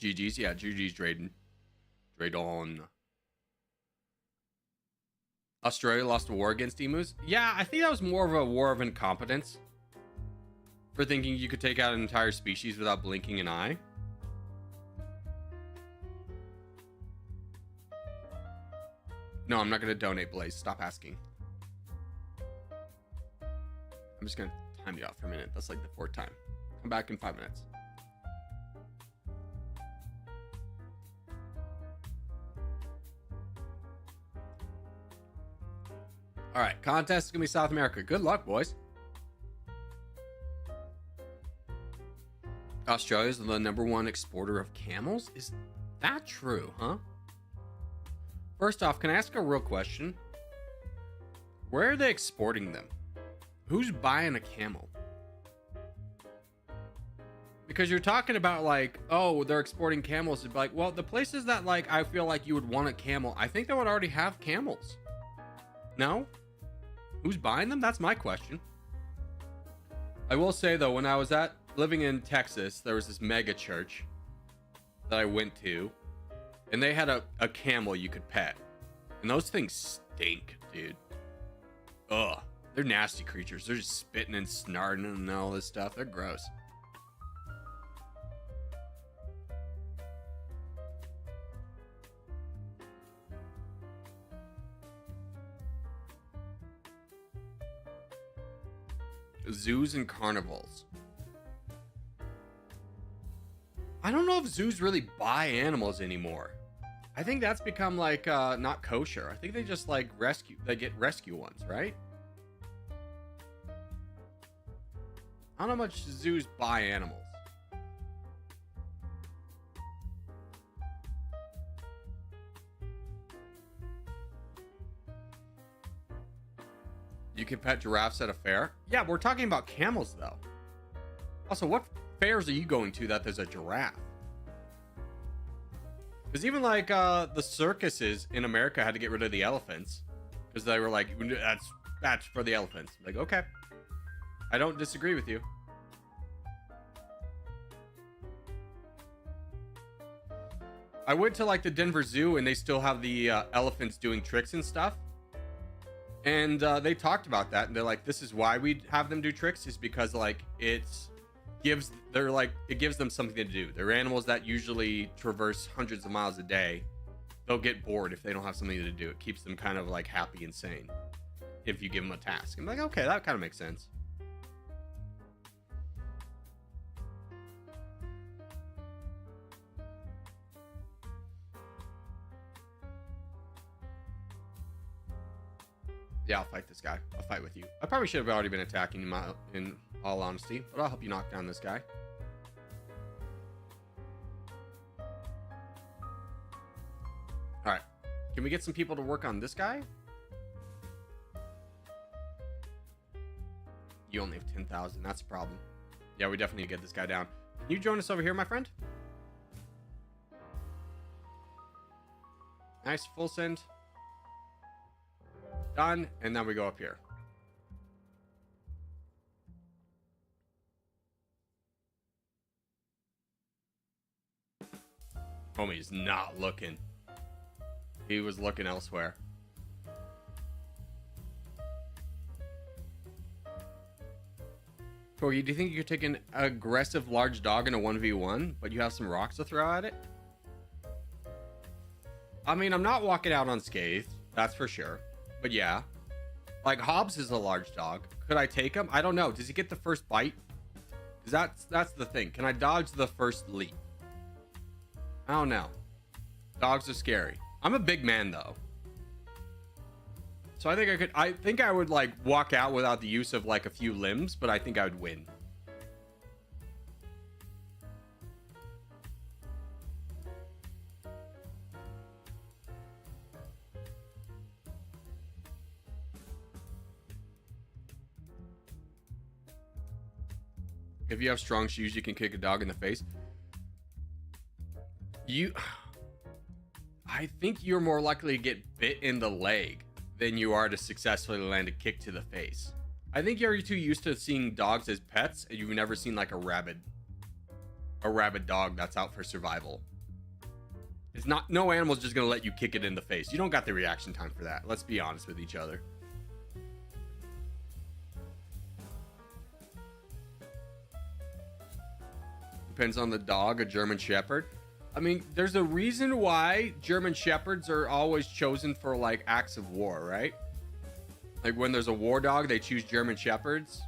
GG's, yeah, GG's Drayden. Draydon. Australia lost a war against emus? Yeah, I think that was more of a war of incompetence. For thinking you could take out an entire species without blinking an eye. No, I'm not going to donate, Blaze. Stop asking. I'm just going to time you out for a minute. That's like the 4th time. Come back in 5 minutes. All right, contest is going to be South America. Good luck, boys. Australia is the #1 exporter of camels? Is that true, huh? First off, can I ask a real question? Where are they exporting them? Who's buying a camel? Because you're talking about like, oh, they're exporting camels. It's like, well, the places that like I feel like you would want a camel, I think they would already have camels. No? Who's buying them? That's my question. I will say though, when I was living in Texas, there was this mega church that I went to, and they had a camel you could pet, and those things stink, dude. Ugh, they're nasty creatures. They're just spitting and snarting and all this stuff. They're gross. Zoos and carnivals. I don't know if zoos really buy animals anymore. I think that's become like not kosher. I think they just like get rescue ones, right? I don't know how much zoos buy animals. You can pet giraffes at a fair? Yeah, we're talking about camels though. Also, what fairs are you going to that there's a giraffe? Because even like the circuses in America had to get rid of the elephants because they were like, that's for the elephants. Like, okay, I don't disagree with you. I went to like the Denver Zoo and they still have the elephants doing tricks and stuff. And they talked about that, and they're like, this is why we have them do tricks, is because like it gives them something to do. They're animals that usually traverse hundreds of miles a day. They'll get bored if they don't have something to do. It keeps them kind of like happy and sane if you give them a task. I'm like, okay, that kind of makes sense. Yeah, I'll fight this guy. I'll fight with you. I probably should have already been attacking him in all honesty, but I'll help you knock down this guy. All right. Can we get some people to work on this guy? You only have 10,000. That's a problem. Yeah, we definitely need to get this guy down. Can you join us over here, my friend? Nice. Full send. Done, and then we go up here. Homie's not looking. He was looking elsewhere. Corgi, do you think you could take an aggressive large dog in a 1v1, but you have some rocks to throw at it? I mean, I'm not walking out unscathed, that's for sure. But yeah, like Hobbs is a large dog. Could I take him? I don't know. Does he get the first bite? Because that's the thing. Can I dodge the first leap? I don't know. Dogs are scary. I'm a big man though, so I think I could. I think I would like walk out without the use of like a few limbs, but I think I would win. If you have strong shoes, you can kick a dog in the face. I think you're more likely to get bit in the leg than you are to successfully land a kick to the face. I think you're too used to seeing dogs as pets, and you've never seen like a rabid dog that's out for survival. It's not, no animal's just gonna let you kick it in the face. You don't got the reaction time for that. Let's be honest with each other. Depends on the dog. A German Shepherd. I mean, there's a reason why German Shepherds are always chosen for like acts of war, right? Like when there's a war dog, they choose German Shepherds.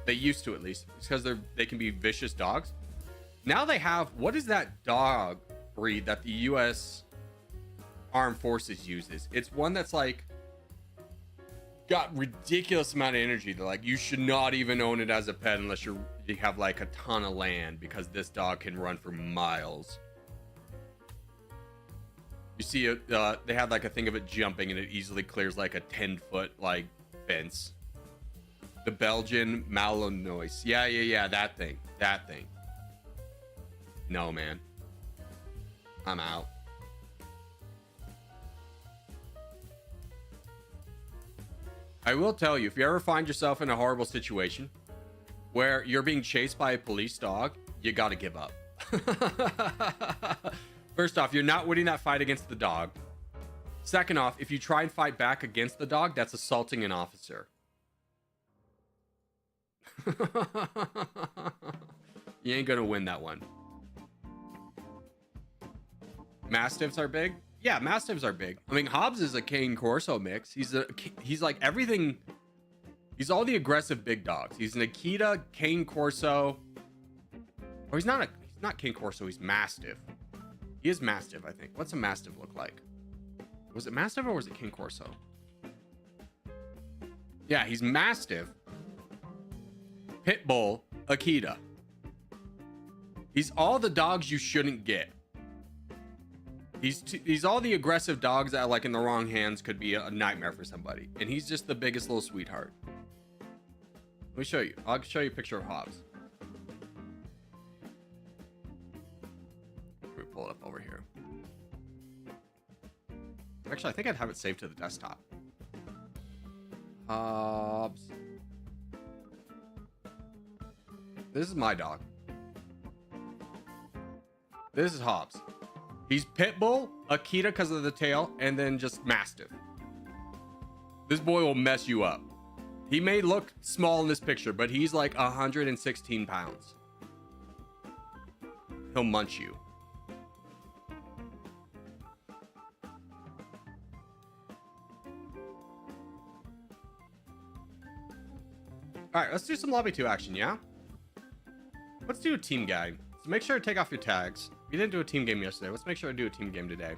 They used to, at least, because they can be vicious dogs. Now they have, what is that dog breed that the U.S. Armed Forces uses? It's one that's like got ridiculous amount of energy. They're like, you should not even own it as a pet unless you have like a ton of land, because this dog can run for miles. You see it, they had like a thing of it jumping, and it easily clears like a 10-foot like fence. The Belgian Malinois. Yeah, that thing. No, man, I'm out. I will tell you, if you ever find yourself in a horrible situation where you're being chased by a police dog, you got to give up. First off, you're not winning that fight against the dog. Second off, if you try and fight back against the dog, that's assaulting an officer. You ain't gonna win that one. Mastiffs are big. Yeah, Mastiffs are big. I mean, Hobbs is a Cane Corso mix. He's like everything. He's all the aggressive big dogs. He's an Akita, Cane Corso. Oh, he's not Cane Corso. He's Mastiff. He is Mastiff, I think. What's a Mastiff look like? Was it Mastiff or was it Cane Corso? Yeah, he's Mastiff, Pitbull, Akita. He's all the dogs you shouldn't get. He's all the aggressive dogs that, like, in the wrong hands could be a nightmare for somebody. And he's just the biggest little sweetheart. Let me show you. I'll show you a picture of Hobbs. Let me pull it up over here. Actually, I think I'd have it saved to the desktop. Hobbs. This is my dog. This is Hobbs. He's Pitbull, Akita because of the tail, and then just Mastiff. This boy will mess you up. He may look small in this picture, but he's like 116 pounds. He'll munch you. All right, let's do some Lobby 2 action, yeah? Let's do a team game. So make sure to take off your tags. We didn't do a team game yesterday. Let's make sure to do a team game today.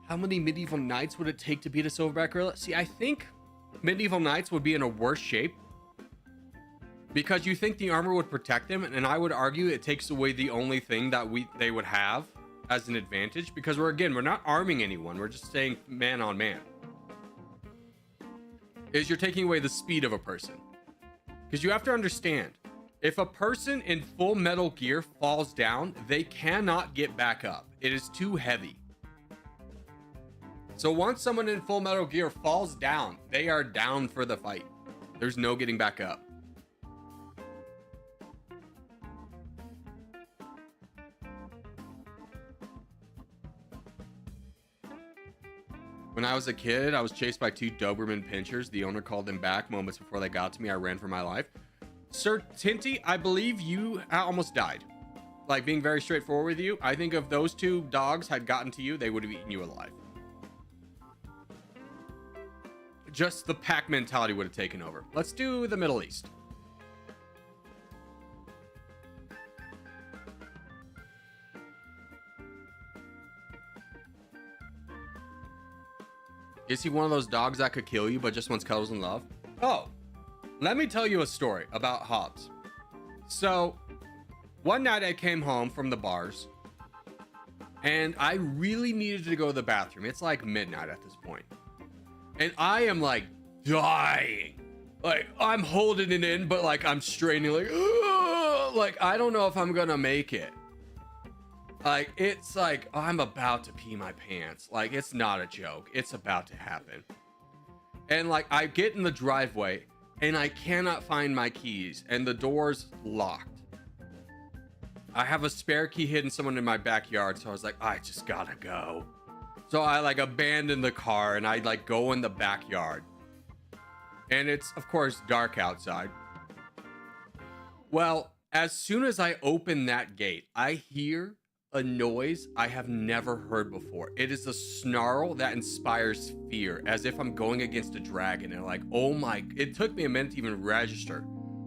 How many Medieval Knights would it take to beat a Silverback Gorilla? See, I think Medieval Knights would be in a worse shape because you think the armor would protect them, and I would argue it takes away the only thing that they would have as an advantage, because we're not arming anyone. We're just staying man on man. You're taking away the speed of a person. Because you have to understand, if a person in full metal gear falls down, they cannot get back up. It is too heavy. So once someone in full metal gear falls down, they are down for the fight. There's no getting back up. When I was a kid, I was chased by 2 Doberman pinchers. The owner called them back moments before they got to me. I ran for my life. Sir Tinty, I believe you almost died. Like, being very straightforward with you, I think if those 2 dogs had gotten to you, they would have eaten you alive. Just the pack mentality would have taken over. Let's do the Middle East. Is he one of those dogs that could kill you but just wants cuddles and love? Oh, let me tell you a story about Hobbs. So, one night I came home from the bars and I really needed to go to the bathroom. It's like midnight at this point. And I am like dying. Like, I'm holding it in, but like I'm straining, like, ugh! Like, I don't know if I'm gonna make it. Like, it's like I'm about to pee my pants. Like, it's not a joke. It's about to happen. And like, I get in the driveway and I cannot find my keys and the door's locked. I have a spare key hidden somewhere in my backyard. So I was like, I just gotta go. So I like abandon the car and I like go in the backyard. And it's, of course, dark outside. Well, as soon as I open that gate, I hear a noise I have never heard before. It is a snarl that inspires fear, as if I'm going against a dragon. And like, oh my, it took me a minute to even register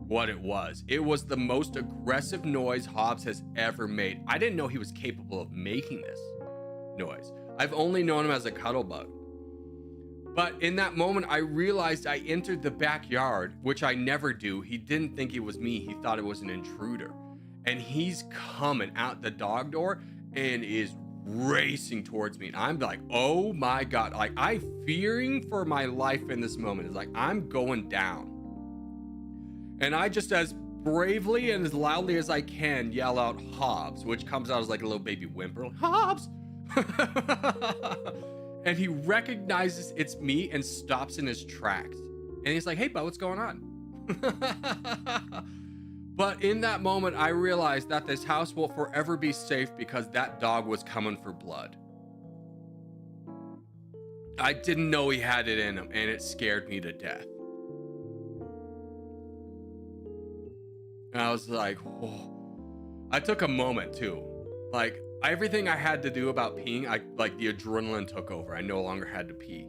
what it was. It was the most aggressive noise Hobbs has ever made. I didn't know he was capable of making this noise. I've only known him as a cuddle bug. But in that moment, I realized I entered the backyard, which I never do. He didn't think it was me. He thought it was an intruder. And he's coming out the dog door and is racing towards me. And I'm like, oh my God. Like, I'm fearing for my life in this moment. It's like, I'm going down. And I just, as bravely and as loudly as I can, yell out Hobbs, which comes out as like a little baby whimper. Like, Hobbs! and he recognizes it's me and stops in his tracks. And he's like, "Hey, bud, what's going on?" But in that moment, I realized that this house will forever be safe because that dog was coming for blood. I didn't know he had it in him, and it scared me to death. And I was like, oh. I took a moment too. Like, everything I had to do about peeing, like the adrenaline took over. I no longer had to pee.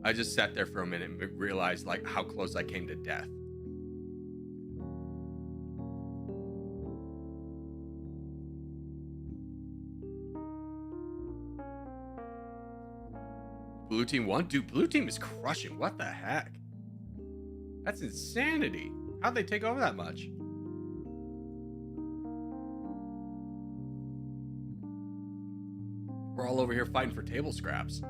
I just sat there for a minute and realized like how close I came to death. Blue team won? Dude, blue team is crushing. What the heck? That's insanity. How'd they take over that much? We're all over here fighting for table scraps.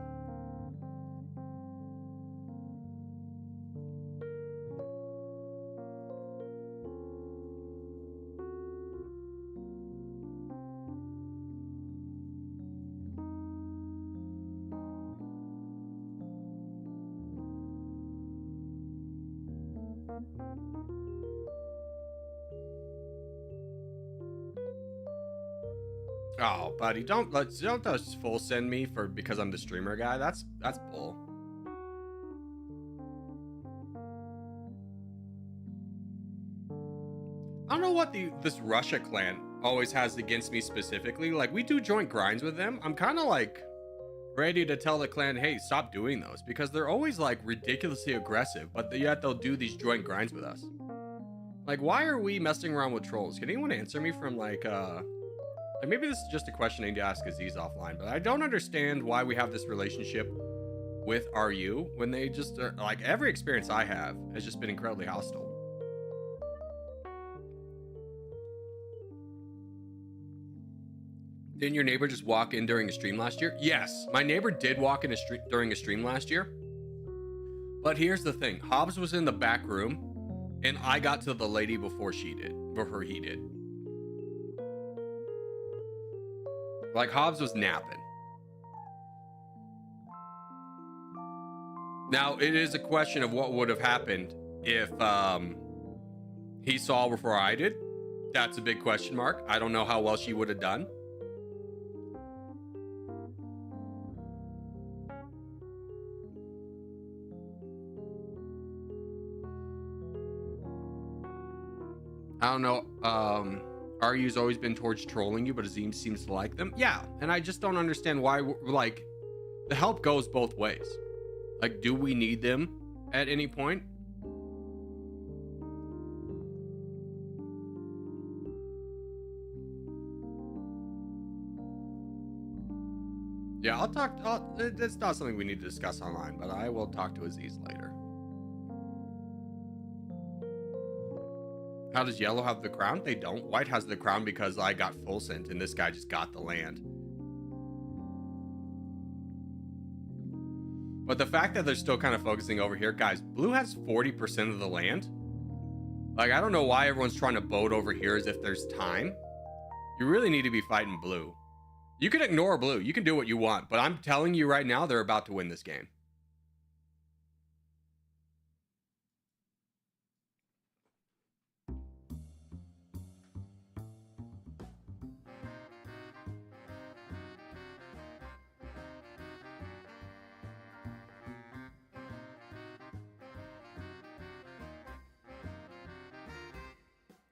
Oh, buddy, don't just full send me for because I'm the streamer guy. That's bull. I don't know what this Russia clan always has against me specifically. Like, we do joint grinds with them. I'm kind of like ready to tell the clan, hey, stop doing those, because they're always like ridiculously aggressive, but yet they'll do these joint grinds with us. Like, why are we messing around with trolls? Can anyone answer me from like maybe this is just a question I need to ask Aziz offline, but I don't understand why we have this relationship with RU when they just are, like, every experience I have has just been incredibly hostile. Didn't your neighbor just walk in during a stream last year? Yes, my neighbor did walk in during a stream last year. But here's the thing. Hobbs was in the back room and I got to the lady before he did. Like, Hobbs was napping. Now, it is a question of what would have happened if he saw before I did. That's a big question mark. I don't know how well she would have done. I don't know. RU's always been towards trolling you, but Azim seems to like them. Yeah, and I just don't understand why. Like, the help goes both ways. Like, do we need them at any point? Yeah, I'll talk. It's not something we need to discuss online, but I will talk to Aziz later. How does yellow have the crown? They don't. White has the crown because I got full sent and this guy just got the land. But the fact that they're still kind of focusing over here, guys, blue has 40% of the land. Like, I don't know why everyone's trying to boat over here as if there's time. You really need to be fighting blue. You can ignore blue. You can do what you want, but I'm telling you right now, they're about to win this game.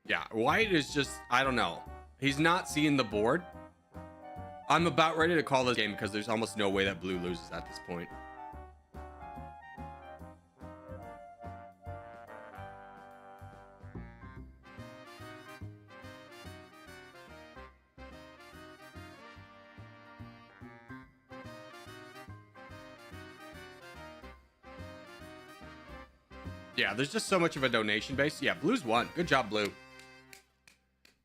Yeah, white is just, I don't know. He's not seeing the board. I'm about ready to call this game because there's almost no way that blue loses at this point. Yeah, there's just so much of a donation base. Yeah, blue's won. Good job, blue.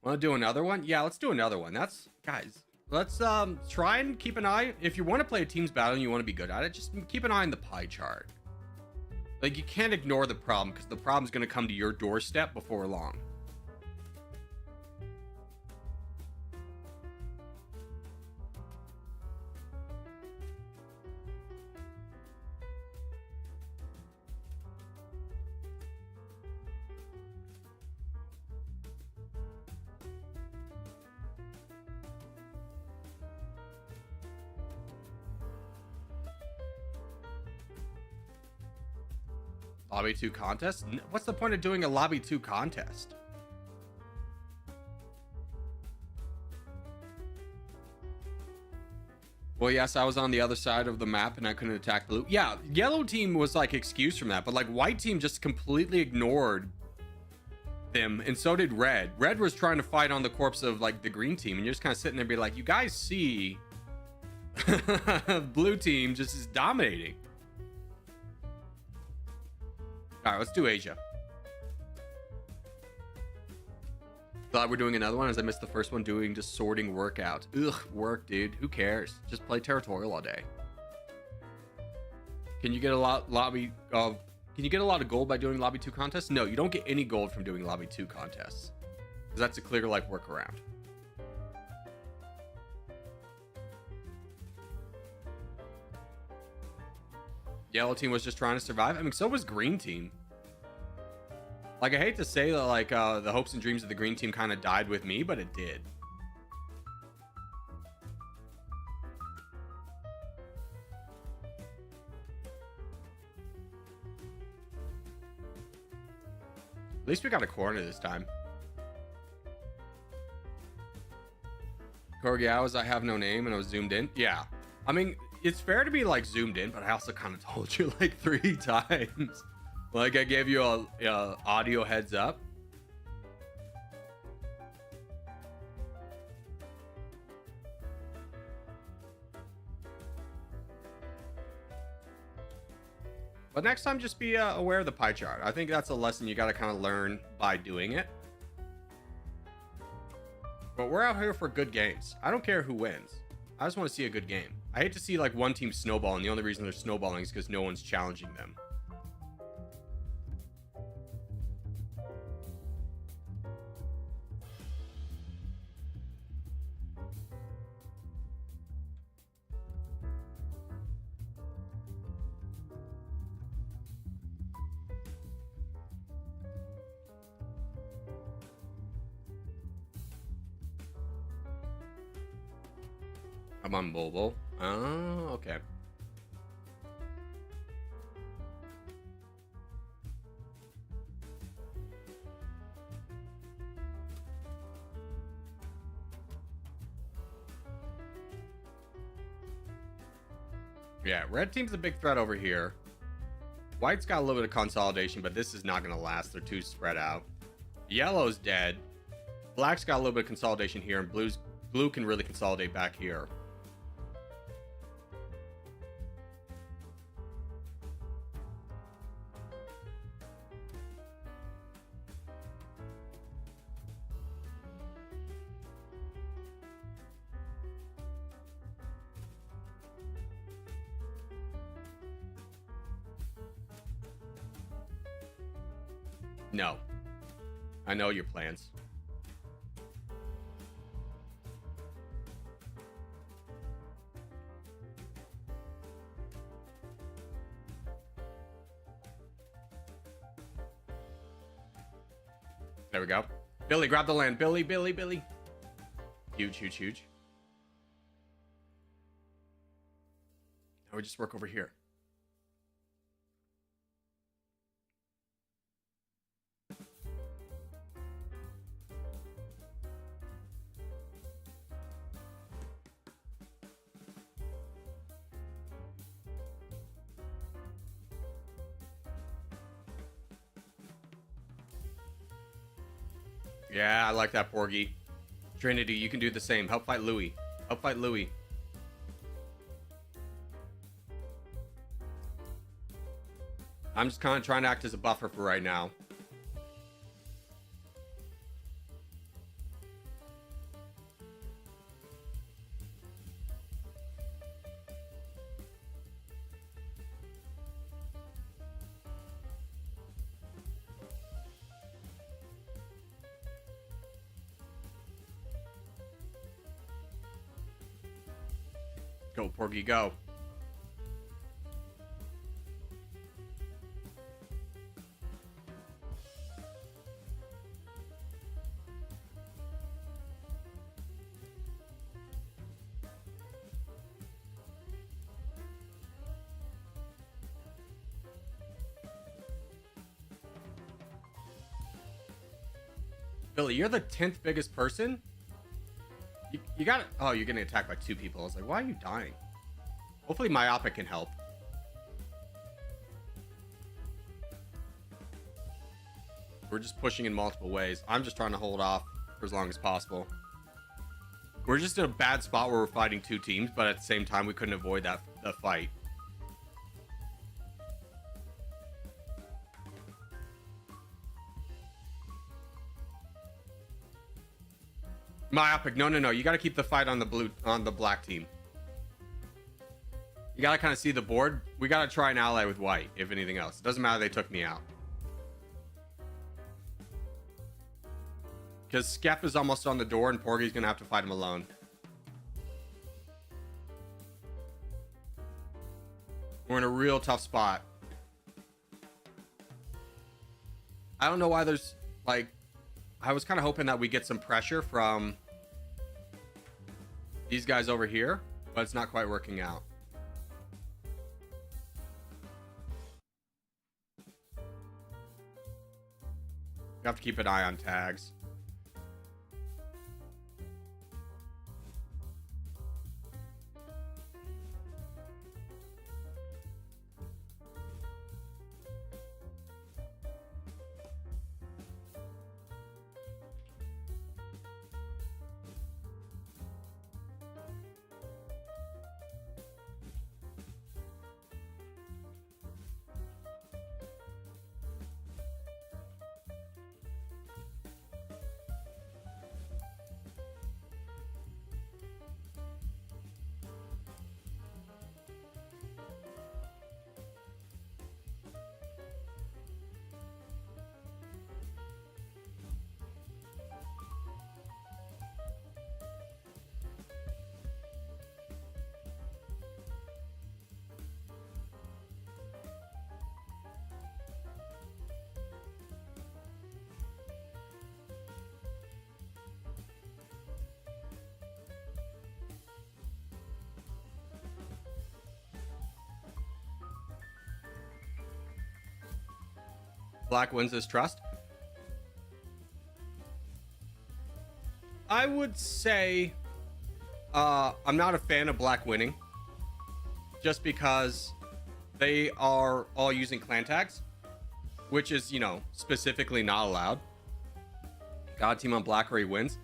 Want to do another one? Yeah, let's do another one. That's, guys, let's try and keep an eye. If you want to play a teams battle and you want to be good at it, just keep an eye on the pie chart. Like, you can't ignore the problem because the problem's going to come to your doorstep before long. Lobby 2 contest? What's the point of doing a Lobby 2 contest? Well, yes, I was on the other side of the map and I couldn't attack blue. Yeah, yellow team was like excused from that, but like white team just completely ignored them, and so did red. Red was trying to fight on the corpse of like the green team, and you're just kind of sitting there and be like, you guys see blue team just is dominating. All right, let's do Asia. Thought we're doing another one as I missed the first one doing just sorting workout. Ugh, work, dude. Who cares? Just play Territorial all day. Can you get a lot of gold by doing lobby 2 contests? No, you don't get any gold from doing lobby 2 contests. Because that's a clear like workaround. Yellow team was just trying to survive. I mean, so was green team. Like, I hate to say that, like, the hopes and dreams of the green team kind of died with me, but it did. At least we got a corner this time. Corgi, I have no name and I was zoomed in. Yeah. I mean, it's fair to be, like, zoomed in, but I also kind of told you, like, 3 times. Like, I gave you a audio heads up. But next time, just be aware of the pie chart. I think that's a lesson you got to kind of learn by doing it. But we're out here for good games. I don't care who wins. I just want to see a good game. I hate to see, like, one team snowball, and the only reason they're snowballing is because no one's challenging them. I'm on mobile. Oh, okay. Yeah, red team's a big threat over here. White's got a little bit of consolidation, but this is not going to last. They're too spread out. Yellow's dead. Black's got a little bit of consolidation here, and blue can really consolidate back here. No. I know your plans. There we go. Billy, grab the land. Billy. Huge. Now we just work over here. Yeah, I like that, Porgy. Trinity, you can do the same. Help fight Louis. I'm just kind of trying to act as a buffer for right now. Go, Porgy, go. Billy, you're the 10th biggest person. You got it. Oh, you're getting attacked by 2 people. I was like, why are you dying? Hopefully Myopic can help. We're just pushing in multiple ways. I'm just trying to hold off for as long as possible. We're just in a bad spot where we're fighting 2 teams, but at the same time, we couldn't avoid that fight. Myopic, no. You got to keep the fight on the black team. You got to kind of see the board. We got to try an ally with white, if anything else. It doesn't matter they took me out. Because Skep is almost on the door and Porgy's going to have to fight him alone. We're in a real tough spot. I don't know why there's, like... I was kind of hoping that we get some pressure from these guys over here, but it's not quite working out. You have to keep an eye on tags. Black wins this trust. I would say I'm not a fan of black winning, just because they are all using clan tags, which is, you know, specifically not allowed. God team on black or he wins.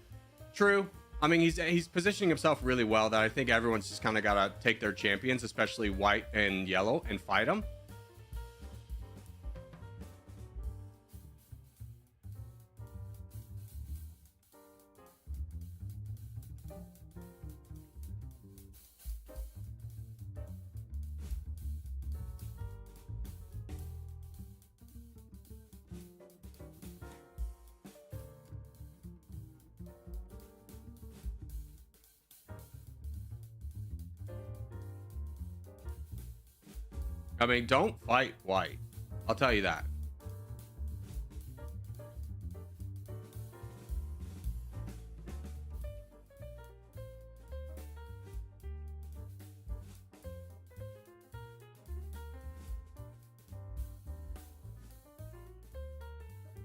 True. I mean, he's positioning himself really well, that I think everyone's just kind of got to take their champions, especially white and yellow, and fight them. I mean, don't fight white. I'll tell you that.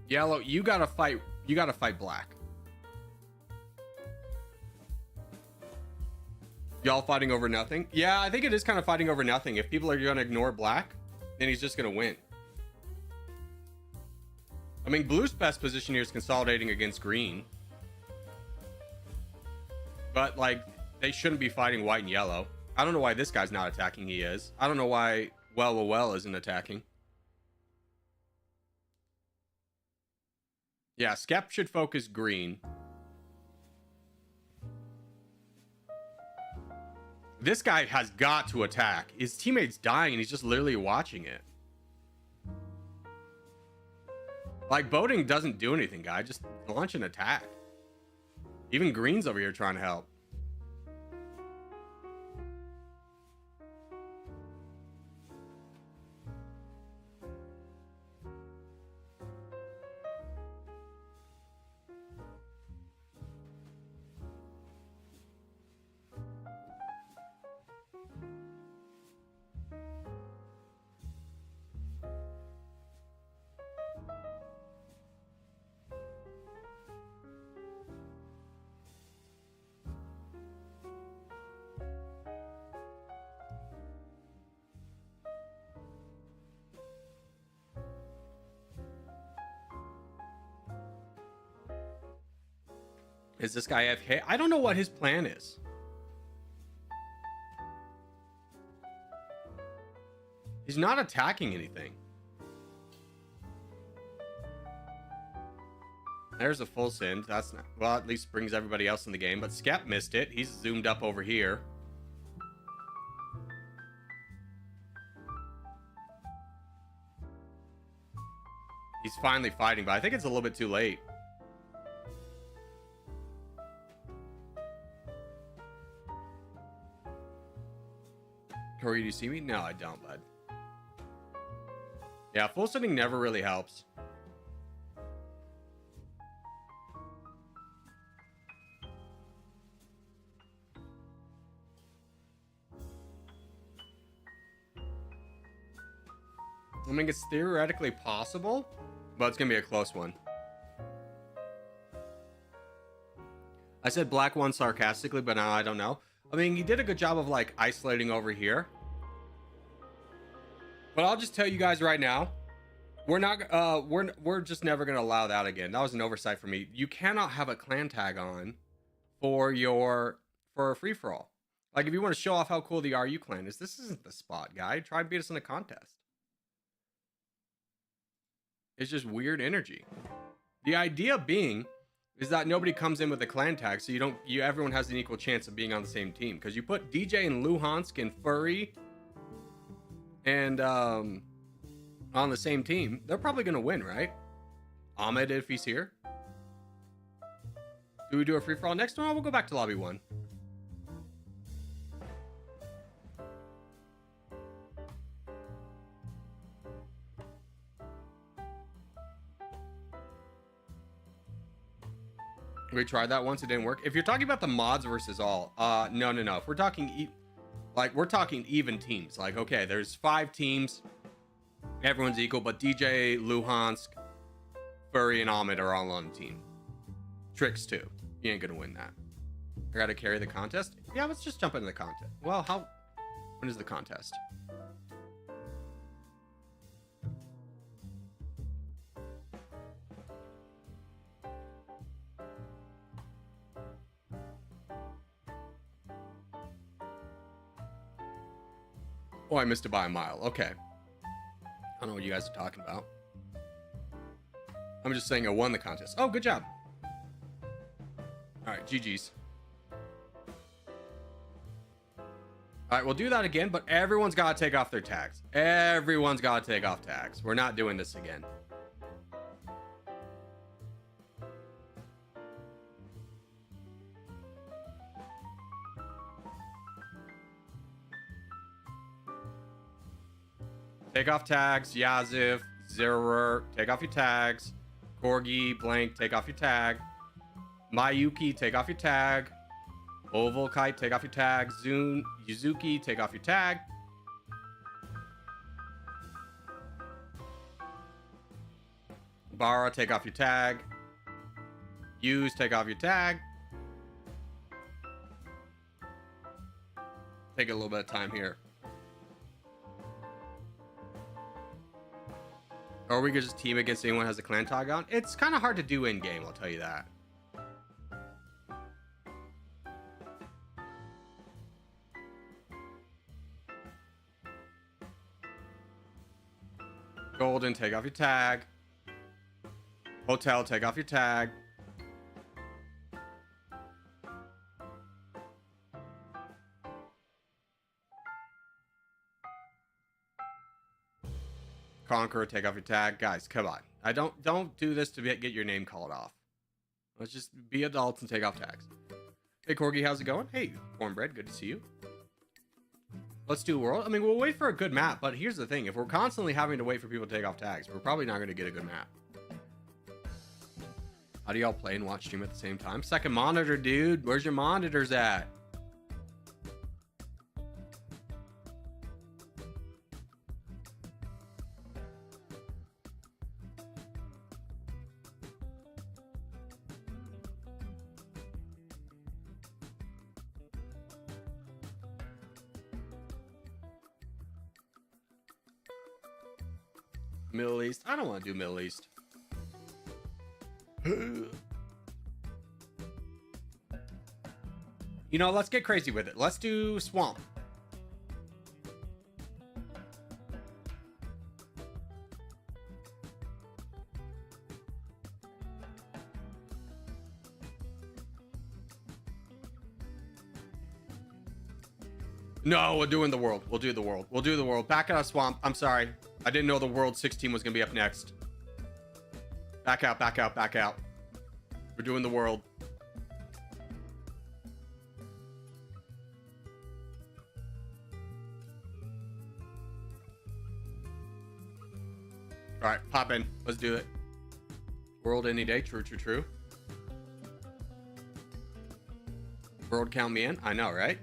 Yellow, you gotta fight black. Y'all fighting over nothing? Yeah, I think it is kind of fighting over nothing. If people are going to ignore black, then he's just going to win. I mean, blue's best position here is consolidating against green. But, like, they shouldn't be fighting white and yellow. I don't know why this guy's not attacking. He is. I don't know why well isn't attacking. Yeah, Skep should focus green. This guy has got to attack. His teammate's dying and he's just literally watching it. Like, boating doesn't do anything, guy. Just launch an attack. Even green's over here trying to help. Is this guy AFK? I don't know what his plan is. He's not attacking anything. There's a full send. That's not, well, at least brings everybody else in the game. But Skep missed it. He's zoomed up over here. He's finally fighting, but I think it's a little bit too late. Corey, do you see me? No, I don't, bud. Yeah, full sending never really helps. I mean, it's theoretically possible, but it's gonna be a close one. I said black one sarcastically, but now I don't know. I mean, he did a good job of like isolating over here. But I'll just tell you guys right now, we're not we're just never gonna allow that again. That was an oversight for me. You cannot have a clan tag on for a free-for-all. Like if you want to show off how cool the RU clan is, this isn't the spot, guy. Try and beat us in a contest. It's just weird energy. The idea being is that nobody comes in with a clan tag, so everyone has an equal chance of being on the same team. Because you put DJ and Luhansk and Furry and on the same team, they're probably gonna win, right? Ahmed, if he's here. Do we do a free for all next one? We'll go back to lobby 1. We tried that once, it didn't work. If you're talking about the mods versus all, no. If we're talking we're talking even teams. Like, okay, there's 5 teams, everyone's equal, but DJ, Luhansk, Furry, and Ahmed are all on the team. Tricks too. You ain't gonna win that. I gotta carry the contest. Yeah, let's just jump into the contest. Well, when is the contest? Oh, I missed it by a mile. Okay. I don't know what you guys are talking about. I'm just saying I won the contest. Oh, good job. All right, GG's. All right, we'll do that again, but everyone's got to take off their tags. Everyone's got to take off tags. We're not doing this again. Take off tags. Yazif, Zerer, take off your tags. Corgi, Blank, take off your tag. Mayuki, take off your tag. Oval Kite, take off your tag. Zune, Yuzuki, take off your tag. Bara, take off your tag. Use, take off your tag. Take a little bit of time here. Or we could just team against anyone who has a clan tag on. It's kind of hard to do in game, I'll tell you that. Golden, take off your tag. Hotel, take off your tag. Conqueror, take off your tag. Guys, come on. Don't do this to get your name called off. Let's just be adults and take off tags. Hey, Corgi, how's it going? Hey, Cornbread, good to see you. Let's do world. I mean, we'll wait for a good map, but here's the thing. If we're constantly having to wait for people to take off tags, we're probably not going to get a good map. How do y'all play and watch stream at the same time? Second monitor, dude. Where's your monitors at? Middle East. I don't want to do Middle East. You know, let's get crazy with it. Let's do swamp. No, we're doing the world. We'll do the world. We'll do the world. Back out of swamp. I'm sorry. I didn't know the world 16 was going to be up next. Back out, back out, back out. We're doing the world. All right, pop in. Let's do it. World any day. True, true, true. World count me in. I know, right?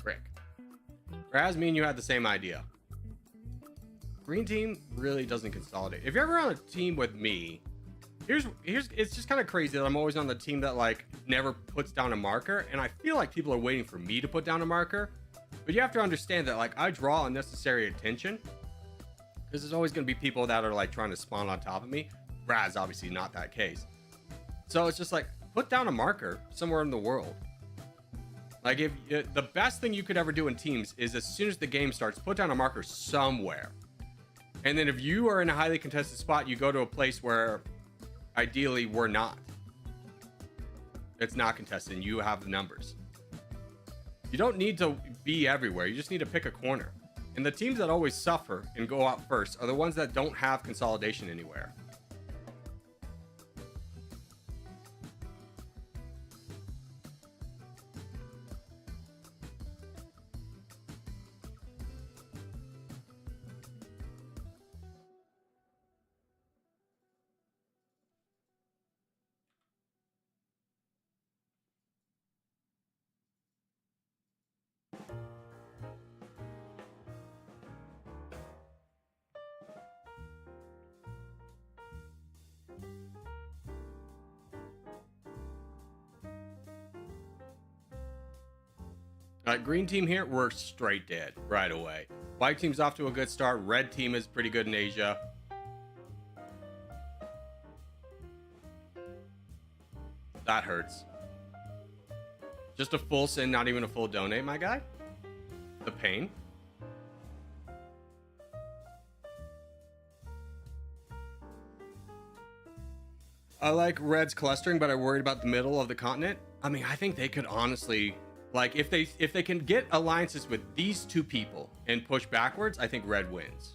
Frick. Whereas me and you had the same idea. Green team really doesn't consolidate. If you're ever on a team with me, here's it's just kind of crazy that I'm always on the team that like never puts down a marker, and I feel like people are waiting for me to put down a marker. But you have to understand that like I draw unnecessary attention because there's always going to be people that are like trying to spawn on top of me. Brad's obviously not that case. So it's just like put down a marker somewhere in the world. Like if the best thing you could ever do in teams is as soon as the game starts, put down a marker somewhere. And then if you are in a highly contested spot, you go to a place where ideally we're not. It's not contested and you have the numbers. You don't need to be everywhere. You just need to pick a corner. And the teams that always suffer and go out first are the ones that don't have consolidation anywhere. Green team here, we're straight dead right away. White team's off to a good start. Red team is pretty good in Asia. That hurts. Just a full sin, not even a full donate, my guy. The pain. I like Red's clustering, but I worried about the middle of the continent. I mean, I think they could honestly, like, if they can get alliances with these two people and push backwards, I think Red wins.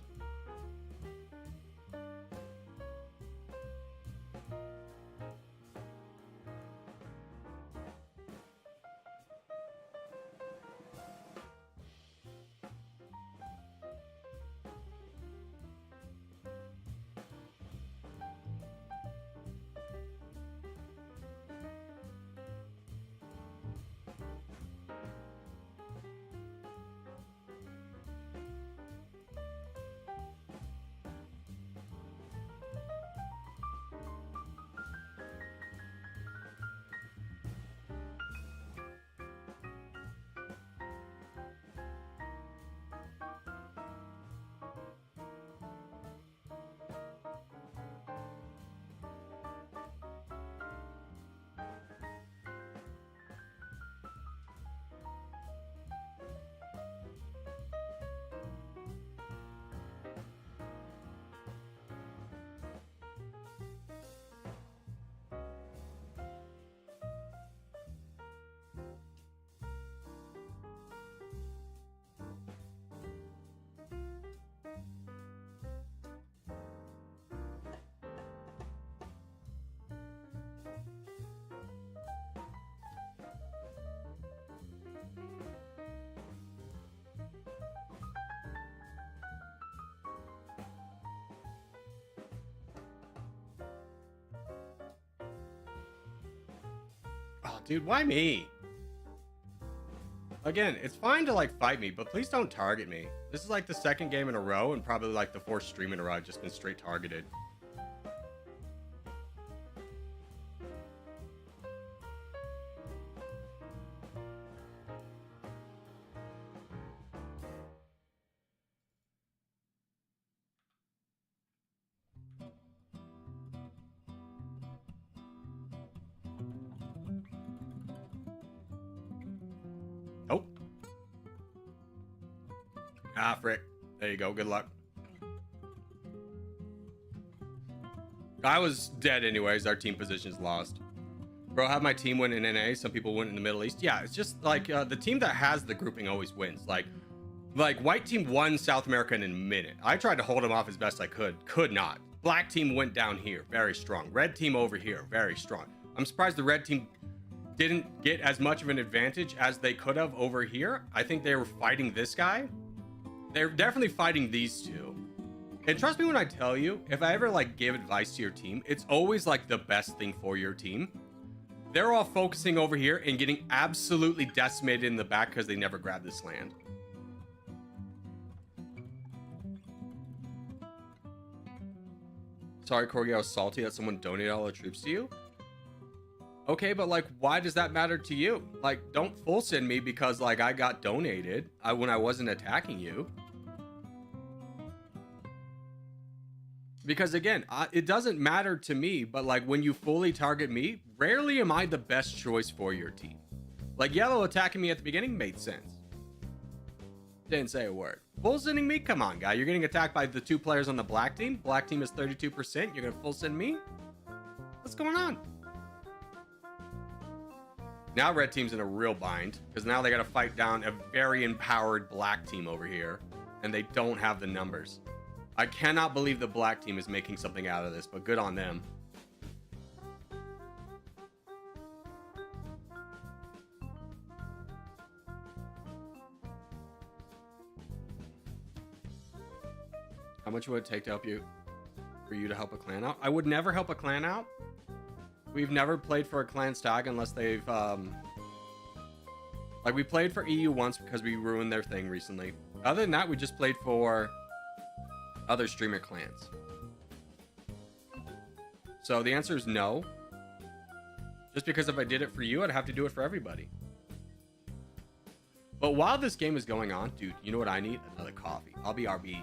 Dude, why me? Again, it's fine to like fight me, but please don't target me. This is like the second game in a row and probably like the fourth stream in a row I've just been straight targeted. Oh. Ah, frick. There you go. Good luck. I was dead anyways. Our team position's lost. Bro, have my team win in NA. Some people win in the Middle East. Yeah, it's just like the team that has the grouping always wins. Like white team won South America in a minute. I tried to hold them off as best I could. Could not. Black team went down here. Very strong. Red team over here. Very strong. I'm surprised the red team didn't get as much of an advantage as they could have over here. I think they were fighting this guy. They're definitely fighting these two. And trust me when I tell you, if I ever like give advice to your team, it's always like the best thing for your team. They're all focusing over here and getting absolutely decimated in the back because they never grabbed this land. Sorry, Corgi, I was salty that someone donated all the troops to you. Okay, but like, why does that matter to you? Like, don't full send me because like I got donated when I wasn't attacking you. Because again, it doesn't matter to me, but like when you fully target me, rarely am I the best choice for your team. Like yellow attacking me at the beginning made sense. Didn't say a word. Full sending me? Come on, guy. You're getting attacked by the two players on the black team. Black team is 32%. You're gonna full send me? What's going on? Now red team's in a real bind because now they got to fight down a very empowered black team over here and they don't have the numbers. I cannot believe the black team is making something out of this, but good on them. How much would it take to help you for you to help a clan out? I would never help a clan out. We've never played for a clan stag unless they've like we played for EU once because we ruined their thing recently. Other than that, we just played for other streamer clans. So the answer is no. Just because if I did it for you, I'd have to do it for everybody. But while this game is going on, dude, you know what I need? Another coffee. I'll be RB.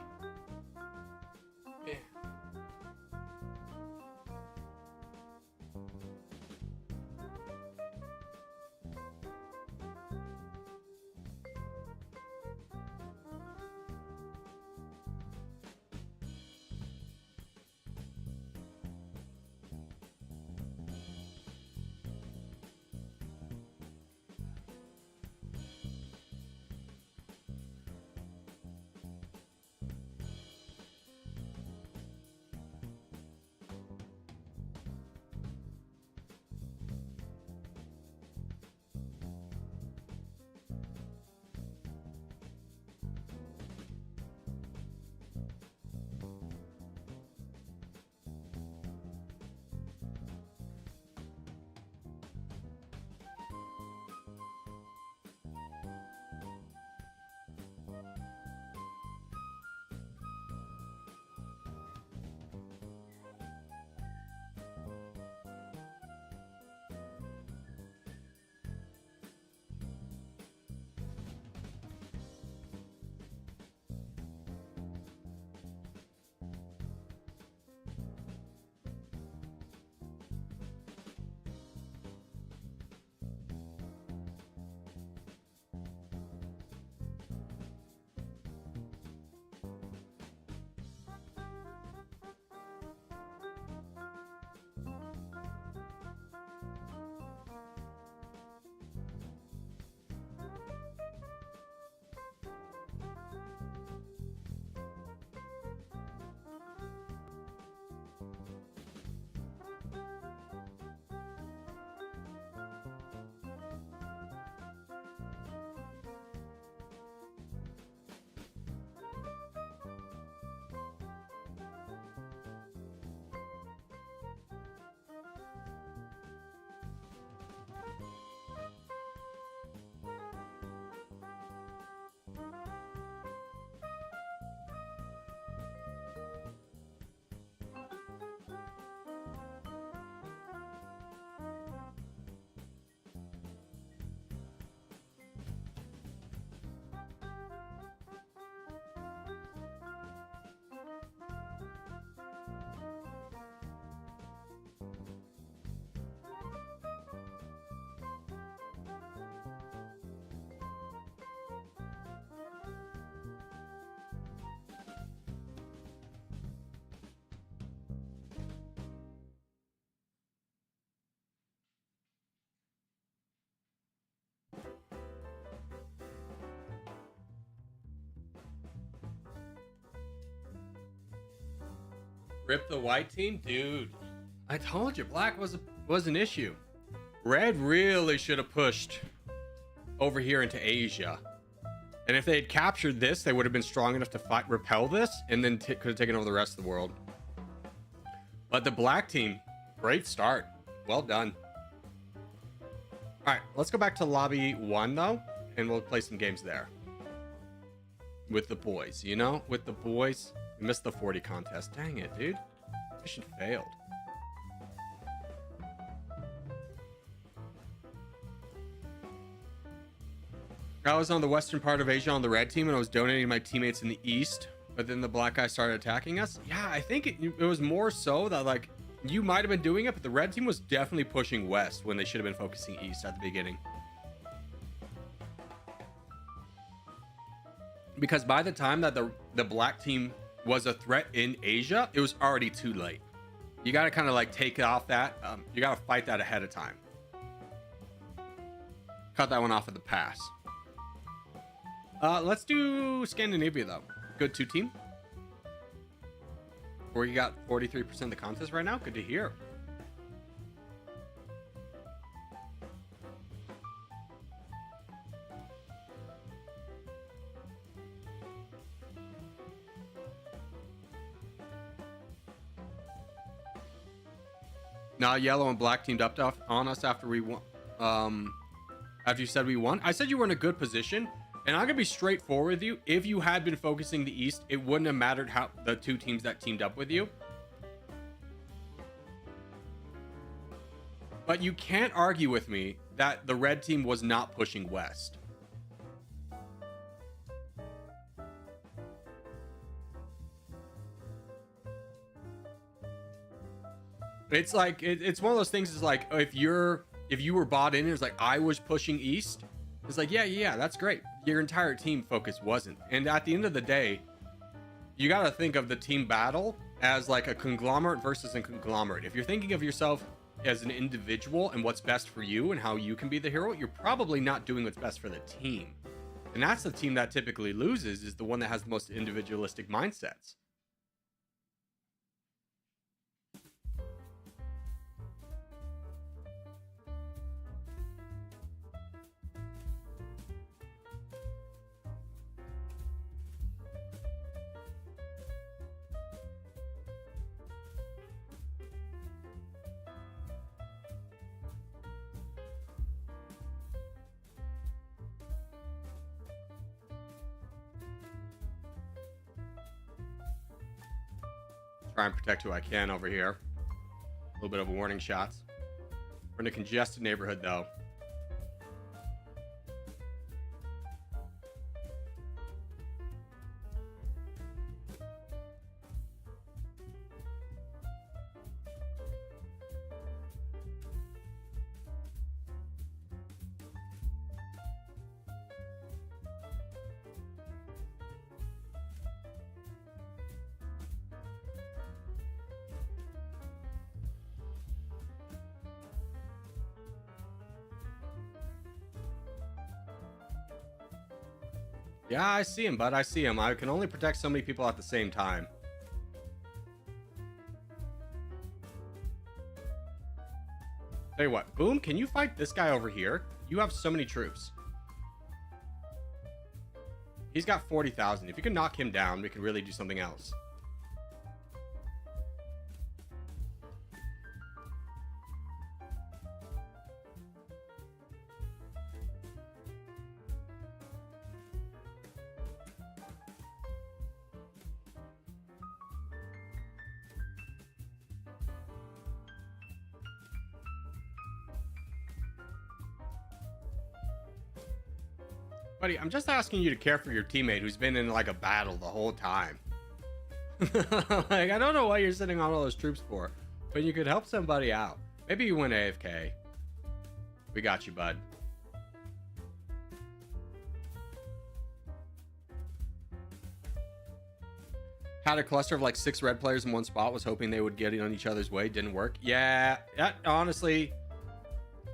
Rip the white team, dude. I told you, black was an issue. Red really should have pushed over here into Asia, and if they had captured this, they would have been strong enough to repel this, and then could have taken over the rest of the world. But the black team, great start, well done. All right, let's go back to lobby 1 though, and we'll play some games there with the boys. You know, with the boys. We missed the 40 contest. Dang it, dude. Mission failed. I was on the western part of Asia on the red team, and I was donating to my teammates in the east, but then the black guy started attacking us. Yeah, I think it was more so that, like, you might have been doing it, but the red team was definitely pushing west when they should have been focusing east at the beginning. Because by the time that the black team was a threat in Asia, it was already too late. You got to kind of like take off that. You got to fight that ahead of time. Cut that one off at the pass. Let's do Scandinavia though. Good 2 team. Where you got 43% of the contest right now. Good to hear. Now yellow and black teamed up on us after we won. After you said we won, I said you were in a good position, and I'm gonna be straightforward with you. If you had been focusing the east, it wouldn't have mattered how the 2 teams that teamed up with you. But you can't argue with me that the red team was not pushing west. It's like it's one of those things. Is like if you were bought in, it's like I was pushing east. It's like yeah, that's great. Your entire team focus wasn't. And at the end of the day, you got to think of the team battle as like a conglomerate versus a conglomerate. If you're thinking of yourself as an individual and what's best for you and how you can be the hero, you're probably not doing what's best for the team. And that's the team that typically loses, is the one that has the most individualistic mindsets. Try and protect who I can over here. A little bit of warning shots. We're in a congested neighborhood though. Yeah, I see him, bud. I see him. I can only protect so many people at the same time. Tell you what, Boom, can you fight this guy over here? You have so many troops. He's got 40,000. If you can knock him down, we can really do something else. Buddy, I'm just asking you to care for your teammate who's been in like a battle the whole time. Like, I don't know what you're sending on all those troops for, but you could help somebody out. Maybe you went AFK. We got you, bud. Had a cluster of like 6 red players in one spot, was hoping they would get on each other's way. Didn't work. Yeah, that honestly,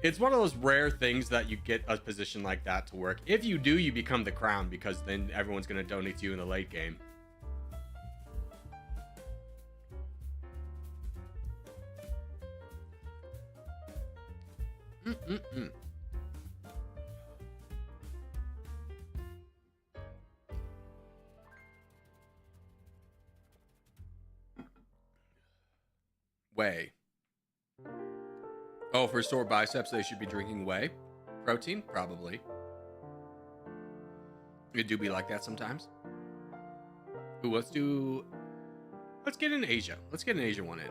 it's one of those rare things that you get a position like that to work. If you do, you become the crown, because then everyone's going to donate to you in the late game. Mm-mm-mm. Whey. Oh, for sore biceps, they should be drinking whey protein? Probably. It do be like that sometimes. Ooh, let's get an Asia. Let's get an Asia one in.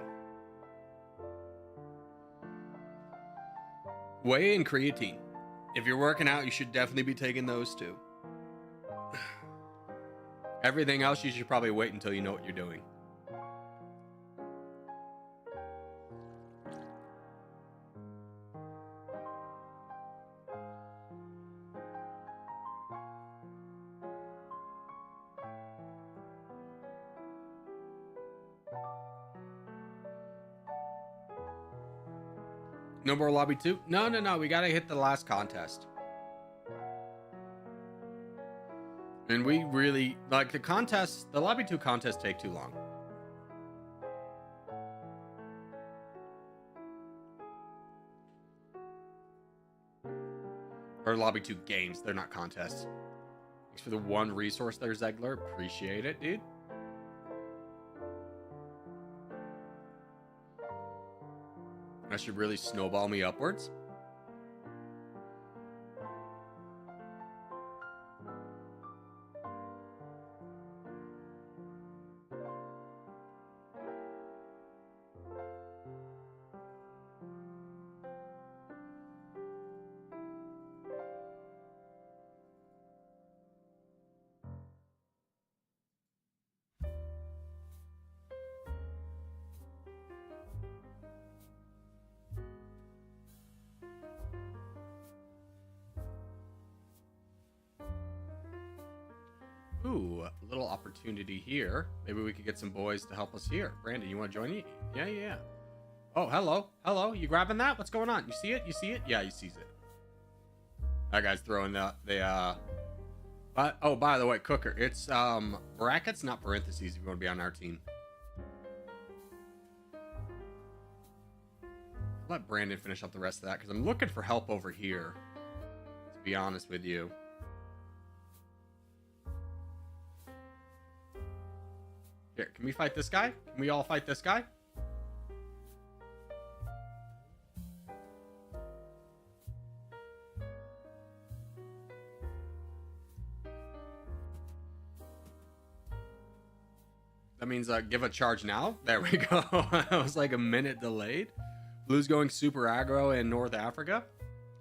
Whey and creatine. If you're working out, you should definitely be taking those too. Everything else, you should probably wait until you know what you're doing. No more lobby 2? No. We gotta hit the last contest. And we really, like, the lobby 2 contests take too long. Or lobby 2 games, they're not contests. Thanks for the one resource there, Zegler. Appreciate it, dude. That should really snowball me upwards. Ooh, a little opportunity here. Maybe we could get some boys to help us here. Brandon, you want to join me? Yeah. Oh, hello. You grabbing that? What's going on? You see it? Yeah, he sees it. That guy's throwing oh, by the way, Cooker, it's brackets, not parentheses, if you want to be on our team. Let Brandon finish up the rest of that, because I'm looking for help over here, to be honest with you. Here, can we fight this guy? Can we all fight this guy? That means give a charge now. There we go. I was like a minute delayed. Blue's going super aggro in North Africa.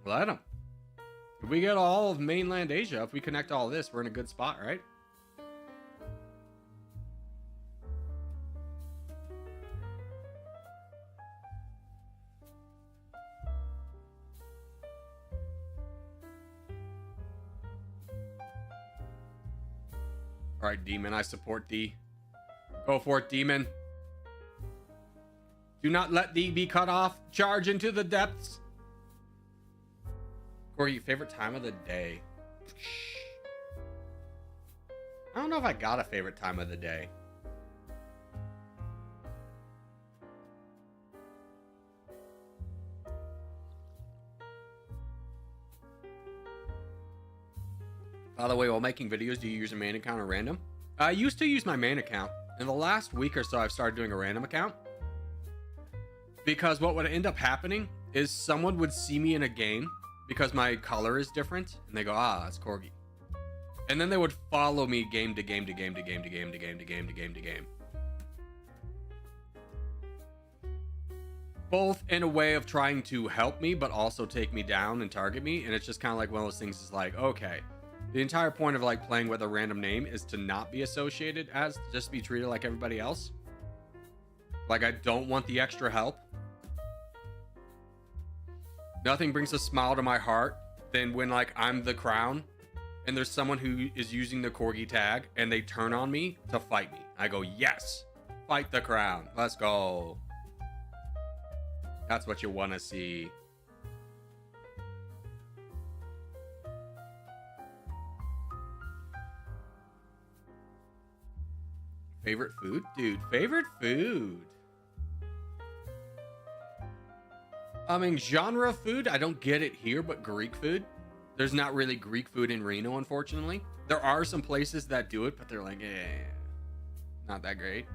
Let him. If we get all of mainland Asia, if we connect all this, we're in a good spot, right? All right, Demon, I support thee. Go for it, Demon. Do not let thee be cut off. Charge into the depths. Corey, favorite time of the day? I don't know if I got a favorite time of the day. By the way, while making videos, do you use a main account or random? I used to use my main account. In the last week or so, I've started doing a random account. Because what would end up happening is someone would see me in a game because my color is different, and they go, ah, it's Corgi. And then they would follow me game to game to game to game to game to game to game to game to game. Both in a way of trying to help me, but also take me down and target me. And it's just kind of like one of those things is like, okay, the entire point of like playing with a random name is to not be associated as, just be treated like everybody else. Like, I don't want the extra help. Nothing brings a smile to my heart than when like I'm the crown and there's someone who is using the Corgi tag and they turn on me to fight me. I go, yes, fight the crown. Let's go. That's what you want to see. Favorite food? Dude, favorite food. I mean, genre food, I don't get it here, but Greek food. There's not really Greek food in Reno, unfortunately. There are some places that do it, but they're like, not that great.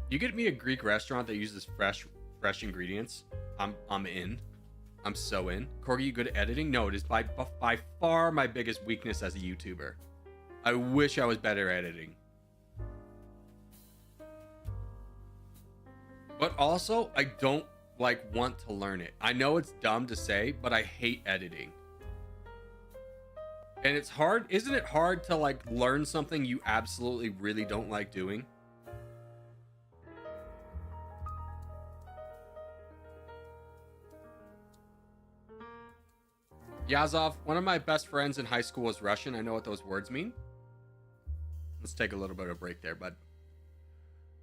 You get me a Greek restaurant that uses fresh ingredients. I'm in. I'm so in. Corgi, you good at editing? No, it is by far my biggest weakness as a YouTuber. I wish I was better at editing. But also, I don't want to learn it. I know it's dumb to say, but I hate editing. And it's hard. Isn't it hard to learn something you absolutely really don't like doing? Yazov, one of my best friends in high school was Russian. I know what those words mean. Let's take a little bit of a break there, bud.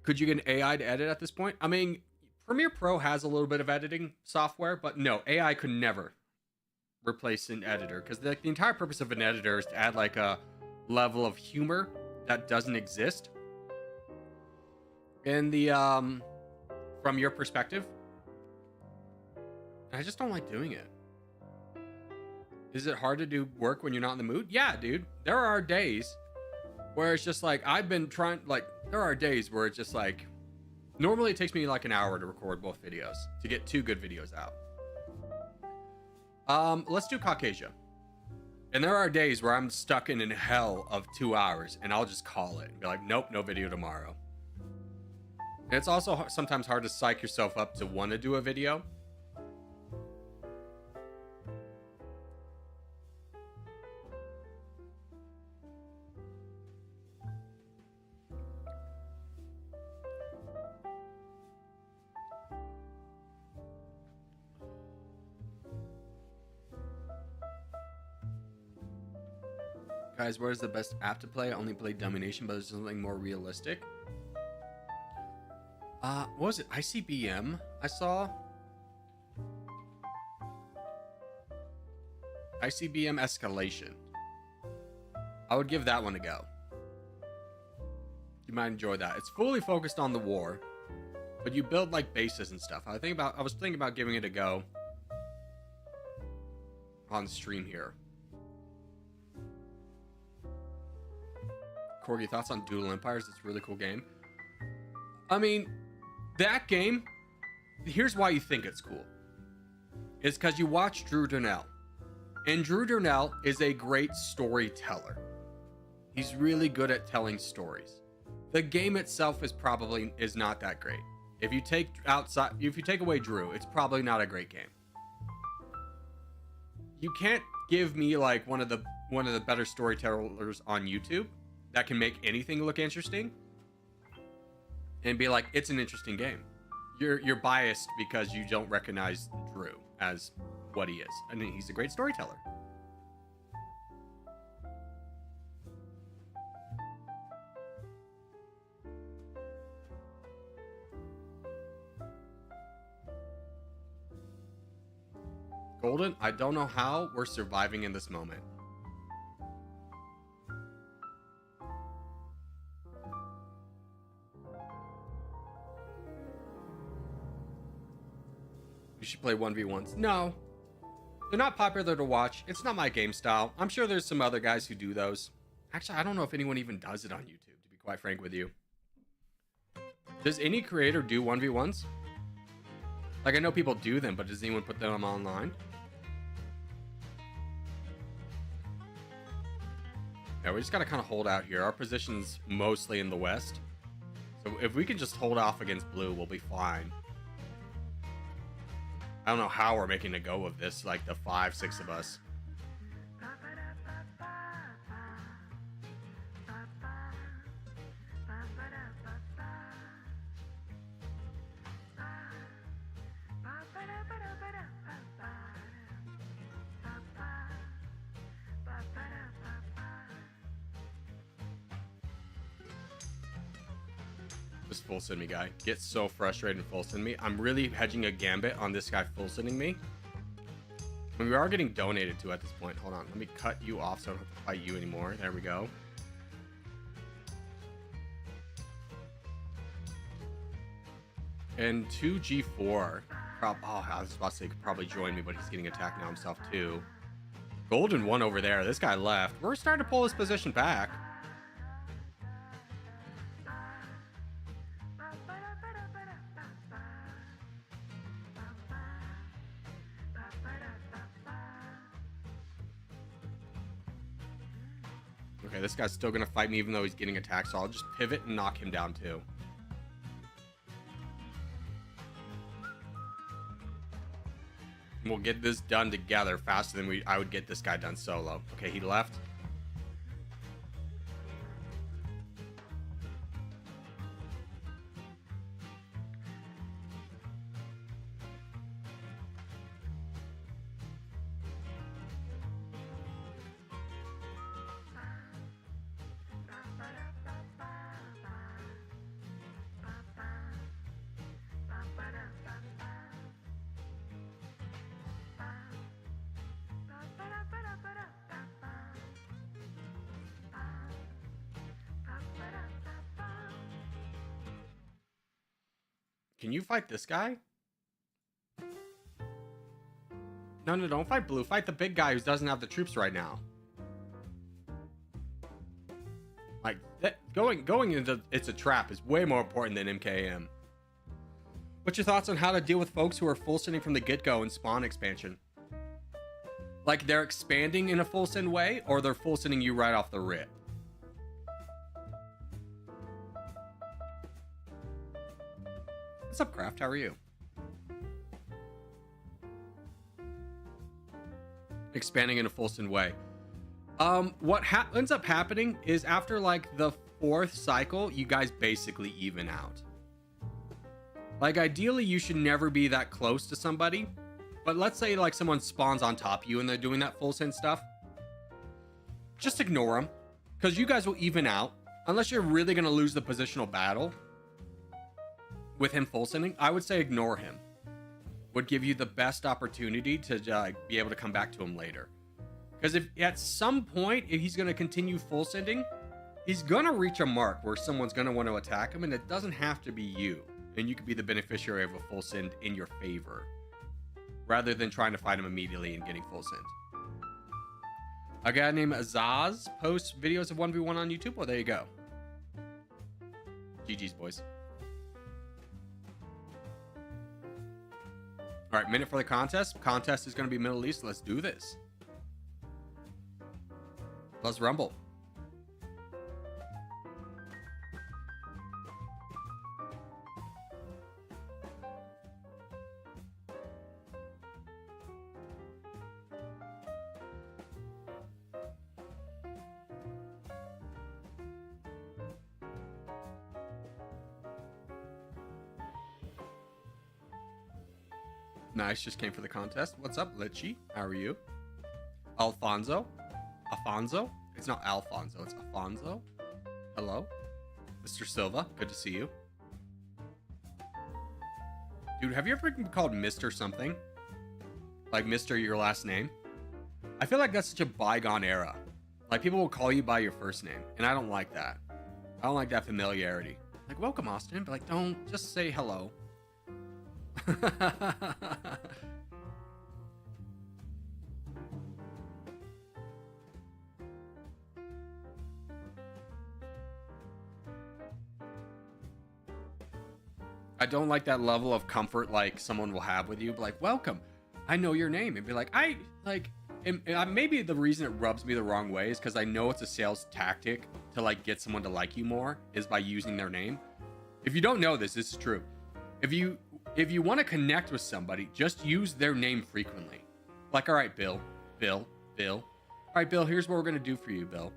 Could you get an AI to edit at this point? I mean, Premiere Pro has a little bit of editing software, but no, AI could never replace an editor, because the entire purpose of an editor is to add a level of humor that doesn't exist in the from your perspective. I just don't like doing it. Is it hard to do work when you're not in the mood? Yeah, dude. There are days where it's just I've been trying, there are days where it's just normally it takes me an hour to record both videos to get 2 good videos out. Let's do Caucasia. And there are days where I'm stuck in hell of 2 hours and I'll just call it and be nope, no video tomorrow. And it's also sometimes hard to psych yourself up to want to do a video. Guys, what is the best app to play? I only played Domination, but there's something more realistic. What was it? ICBM I saw? ICBM Escalation. I would give that one a go. You might enjoy that. It's fully focused on the war, but you build bases and stuff. I was thinking about giving it a go on stream here. Corgi, thoughts on Dual Empires? It's a really cool game. I mean, that game, here's why you think it's cool. It's because you watch Drew Darnell. And Drew Darnell is a great storyteller. He's really good at telling stories. The game itself is not that great. If you take away Drew, it's probably not a great game. You can't give me one of the better storytellers on YouTube that can make anything look interesting and be it's an interesting game. You're biased because you don't recognize Drew as what he is. I mean, he's a great storyteller. Golden, I don't know how we're surviving in this moment. You should play 1v1s. No. They're not popular to watch. It's not my game style. I'm sure there's some other guys who do those. Actually, I don't know if anyone even does it on YouTube, to be quite frank with you. Does any creator do 1v1s? I know people do them, but does anyone put them online? Yeah, we just gotta kind of hold out here. Our position's mostly in the west. So if we can just hold off against blue, we'll be fine. I don't know how we're making a go of this, the 5-6 of us. This full send me guy gets so frustrated and full send me. I'm really hedging a gambit on this guy full sending me. I mean, we are getting donated to at this point. Hold on, let me cut you off so I don't have to fight you anymore. There we go. And 2G4. Oh, I was about to say he could probably join me, but he's getting attacked now himself too. Golden 1 over there. This guy left. We're starting to pull his position back. Okay, this guy's still gonna fight me even though he's getting attacked, so I'll just pivot and knock him down too. We'll get this done together faster than I would get this guy done solo. Okay, he left. Can you fight this guy? No, don't fight blue. Fight the big guy who doesn't have the troops right now. Like, going into It's a Trap is way more important than MKM. What's your thoughts on how to deal with folks who are full sending from the get-go in spawn expansion? Like, they're expanding in a full send way, or they're full sending you right off the rip? What's up, Craft? How are you? Expanding in a full send way. What ends up happening is after like the 4th cycle, you guys basically even out. Like, ideally, you should never be that close to somebody. But let's say like someone spawns on top of you and they're doing that full send stuff. Just ignore them, because you guys will even out. Unless you're really going to lose the positional battle with him full sending, I would say ignore him. Would give you the best opportunity to be able to come back to him later. Because if at some point, if he's going to continue full sending, he's going to reach a mark where someone's going to want to attack him, and it doesn't have to be you. And you could be the beneficiary of a full send in your favor, rather than trying to fight him immediately and getting full send. A guy named Azaz posts videos of 1v1 on YouTube. Well, there you go. GG's, boys. All right, minute for the contest. Contest is going to be Middle East. Let's do this. Let's rumble. Nice, just came for the contest. What's up, Litchi? How are you? Alfonso? Afonso? It's not Alfonso, it's Afonso. Hello? Mr. Silva, good to see you. Dude, have you ever been called Mr. something? Like Mr. your last name? I feel like that's such a bygone era. Like, people will call you by your first name, and I don't like that. I don't like that familiarity. Like, welcome, Austin, but like, don't just say hello. I don't like that level of comfort like someone will have with you, but like, welcome, I know your name, and be like, maybe the reason it rubs me the wrong way is because I know it's a sales tactic to like get someone to like you more is by using their name. If you don't know this is true. If you want to connect with somebody, just use their name frequently. Like, all right, Bill. All right, Bill, here's what we're going to do for you, Bill.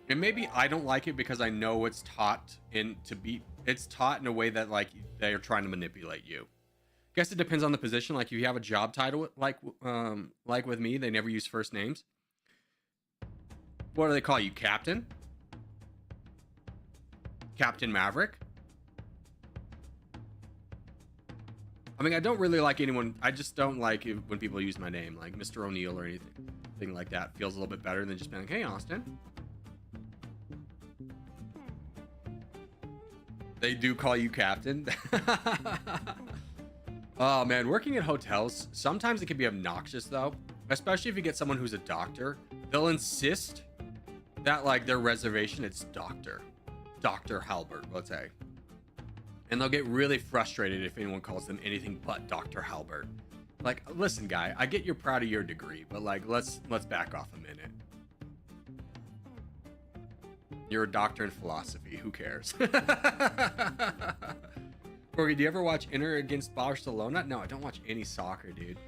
And maybe I don't like it because I know it's taught in a way that like they're trying to manipulate you. Guess it depends on the position. Like, if you have a job title, like with me, they never use first names. What do they call you? Captain? Captain Maverick? I mean, I don't really like anyone. I just don't like it when people use my name, like Mr. O'Neill or anything like that. Feels a little bit better than just being like, hey, Austin. They do call you captain. Oh man, working in hotels, sometimes it can be obnoxious though, especially if you get someone who's a doctor. They'll insist that like their reservation, it's Dr. Halbert, let's say. And they'll get really frustrated if anyone calls them anything but Dr. Halbert. Like, listen, guy, I get you're proud of your degree, but like, let's back off a minute. You're a doctor in philosophy. Who cares? Corey, do you ever watch Inter against Barcelona? No, I don't watch any soccer, dude.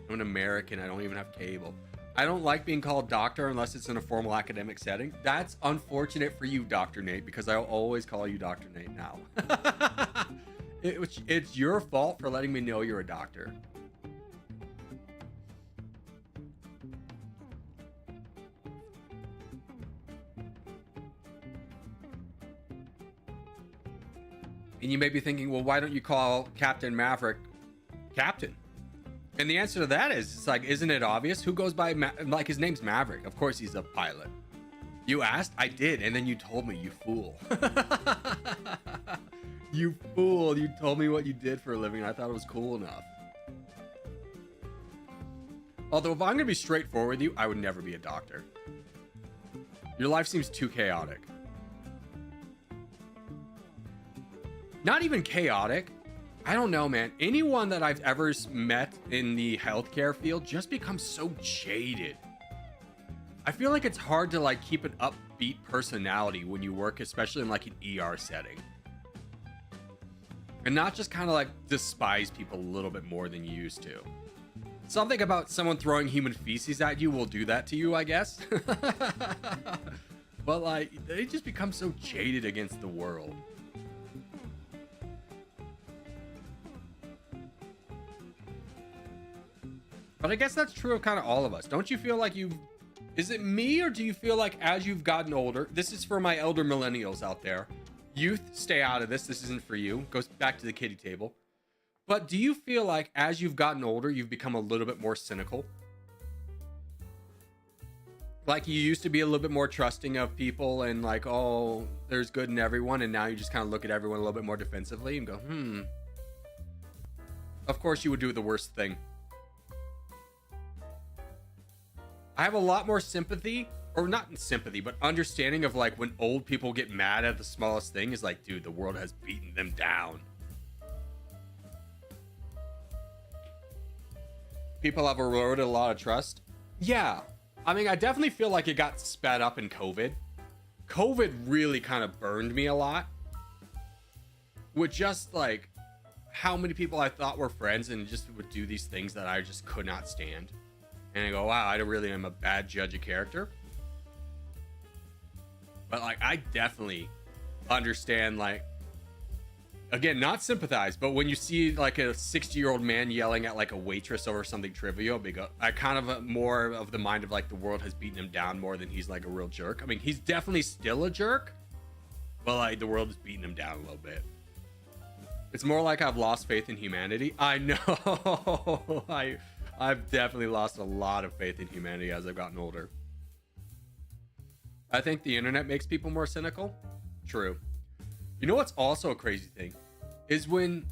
I'm an American. I don't even have cable. I don't like being called doctor unless it's in a formal academic setting. That's unfortunate for you, Dr. Nate, because I'll always call you Dr. Nate now. It's your fault for letting me know you're a doctor. And you may be thinking, well, why don't you call Captain Maverick Captain? And the answer to that is, it's like, isn't it obvious? Who goes by, like, his name's Maverick. Of course he's a pilot. You asked? I did. And then you told me, you fool. You fool. You told me what you did for a living. And I thought it was cool enough. Although if I'm going to be straightforward with you, I would never be a doctor. Your life seems too chaotic. Not even chaotic. I don't know, man. Anyone that I've ever met in the healthcare field just becomes so jaded. I feel like it's hard to like keep an upbeat personality when you work, especially in like an ER setting. And not just kind of like despise people a little bit more than you used to. Something about someone throwing human feces at you will do that to you, I guess. But like, they just become so jaded against the world. But I guess that's true of kind of all of us. Don't you feel like is it me, or do you feel like as you've gotten older, this is for my elder millennials out there. Youth, stay out of this. This isn't for you. Goes back to the kiddie table. But do you feel like as you've gotten older, you've become a little bit more cynical? Like you used to be a little bit more trusting of people and like, oh, there's good in everyone. And now you just kind of look at everyone a little bit more defensively and go, Of course you would do the worst thing. I have a lot more sympathy, or not sympathy, but understanding of like when old people get mad at the smallest thing is like, dude, the world has beaten them down. People have eroded a lot of trust. Yeah. I mean, I definitely feel like it got sped up in COVID. COVID really kind of burned me a lot. With just like how many people I thought were friends and just would do these things that I just could not stand. And I go, wow, I really am a bad judge of character. But like, I definitely understand, like, again, not sympathize, but when you see like a 60-year-old man yelling at like a waitress over something trivial, I kind of more of the mind of like the world has beaten him down more than he's like a real jerk. I mean, he's definitely still a jerk, but like the world is beating him down a little bit. It's more like I've lost faith in humanity. I know. I've definitely lost a lot of faith in humanity as I've gotten older. I think the internet makes people more cynical. True. You know what's also a crazy thing? Is when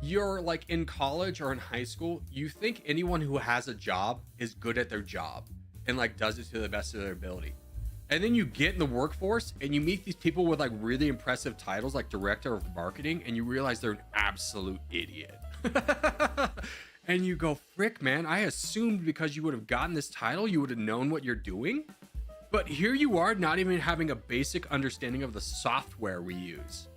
you're like in college or in high school, you think anyone who has a job is good at their job and like does it to the best of their ability. And then you get in the workforce and you meet these people with like really impressive titles like director of marketing, and you realize they're an absolute idiot. And you go, frick, man, I assumed because you would have gotten this title, you would have known what you're doing. But here you are, not even having a basic understanding of the software we use.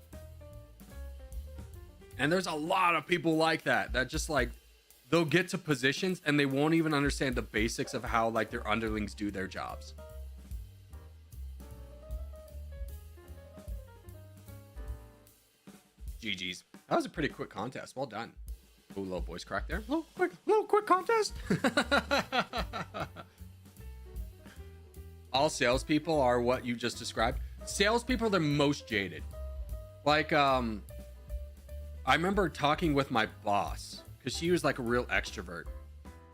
And there's a lot of people like that just like, they'll get to positions and they won't even understand the basics of how like their underlings do their jobs. GG's. That was a pretty quick contest. Well done. Ooh, little voice crack there. Little quick contest. All salespeople are what you just described. Salespeople are the most jaded. Like, I remember talking with my boss because she was like a real extrovert,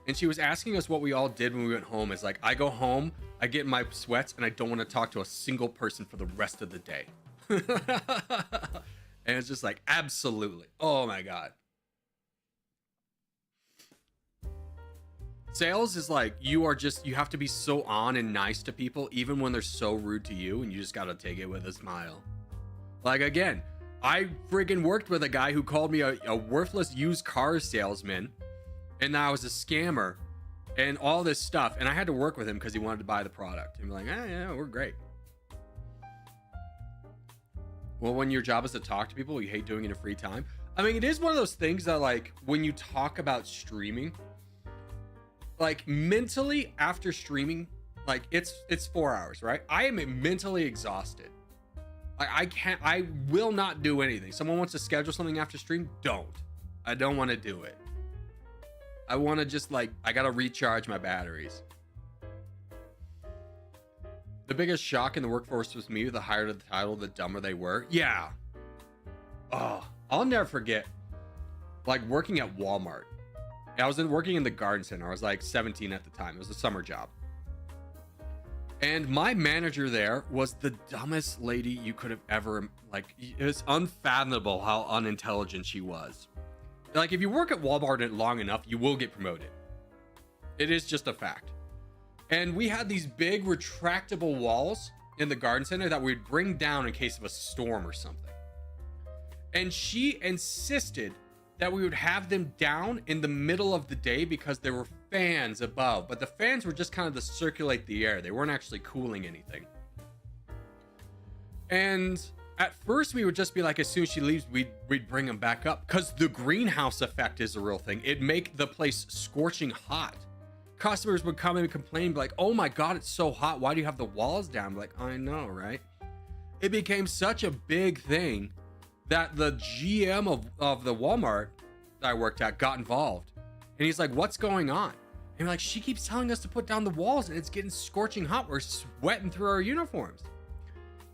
and she was asking us what we all did when we went home. It's like, I go home, I get in my sweats, and I don't want to talk to a single person for the rest of the day. And it's just like, absolutely. Oh my God. Sales is like, you have to be so on and nice to people, even when they're so rude to you, and you just got to take it with a smile. Like, again, I friggin' worked with a guy who called me a worthless used car salesman, and I was a scammer and all this stuff. And I had to work with him because he wanted to buy the product. And be like, yeah, we're great. Well, when your job is to talk to people, you hate doing it in free time. I mean, it is one of those things that, like, when you talk about streaming, like, mentally after streaming, like, it's 4 hours, right? I am mentally exhausted. I will not do anything. Someone wants to schedule something after stream, I don't want to do it. I want to just, like, I gotta recharge my batteries. The biggest shock in the workforce was me. The higher the title, the dumber they were. Yeah. Oh, I'll never forget, like, working at Walmart. I was working in the garden center. I was like 17 at the time. It was a summer job. And my manager there was the dumbest lady you could have ever, like, it was unfathomable how unintelligent she was. Like, if you work at Walmart long enough, you will get promoted. It is just a fact. And we had these big retractable walls in the garden center that we'd bring down in case of a storm or something. And she insisted that we would have them down in the middle of the day because there were fans above, but the fans were just kind of to circulate the air. They weren't actually cooling anything. And at first we would just be like, as soon as she leaves, we'd bring them back up, because the greenhouse effect is a real thing. It'd make the place scorching hot. Customers would come in and complain, like, oh my God, it's so hot. Why do you have the walls down? Like, I know, right? It became such a big thing that the GM of the Walmart that I worked at got involved. And he's like, what's going on? And we're like, she keeps telling us to put down the walls and it's getting scorching hot. We're sweating through our uniforms.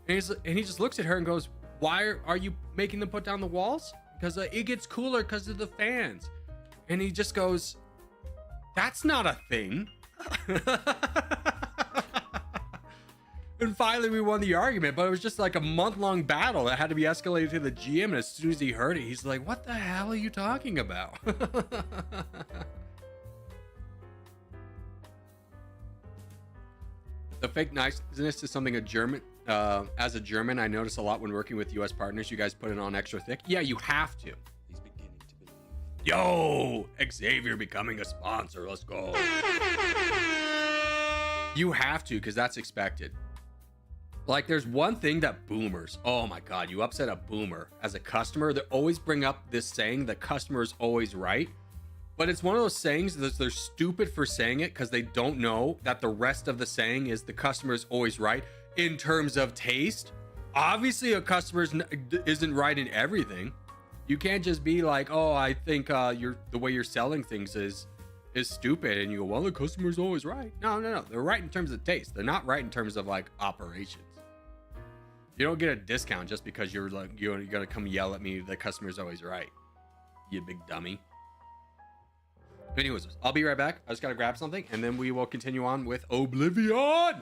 And he just looks at her and goes, why are you making them put down the walls? Because it gets cooler because of the fans. And he just goes, that's not a thing. And finally we won the argument, but it was just like a month-long battle that had to be escalated to the GM. And as soon as he heard it, he's like, what the hell are you talking about? The fake niceness is something as a German, I notice a lot when working with US partners. You guys put it on extra thick. Yeah, you have to. He's beginning to believe. Yo, Xavier becoming a sponsor. Let's go. You have to, because that's expected. Like, there's one thing that boomers, oh my God, you upset a boomer as a customer, they always bring up this saying, the customer is always right. But it's one of those sayings that they're stupid for saying it because they don't know that the rest of the saying is the customer is always right in terms of taste. Obviously, a customer isn't right in everything. You can't just be like, oh, I think the way you're selling things is stupid, and you go, well, the customer's always right. No, they're right in terms of taste. They're not right in terms of, like, operations. You don't get a discount just because you're like, you gotta come yell at me, the customer's always right, you big dummy. Anyways, I'll be right back. I just gotta grab something and then we will continue on with Oblivion.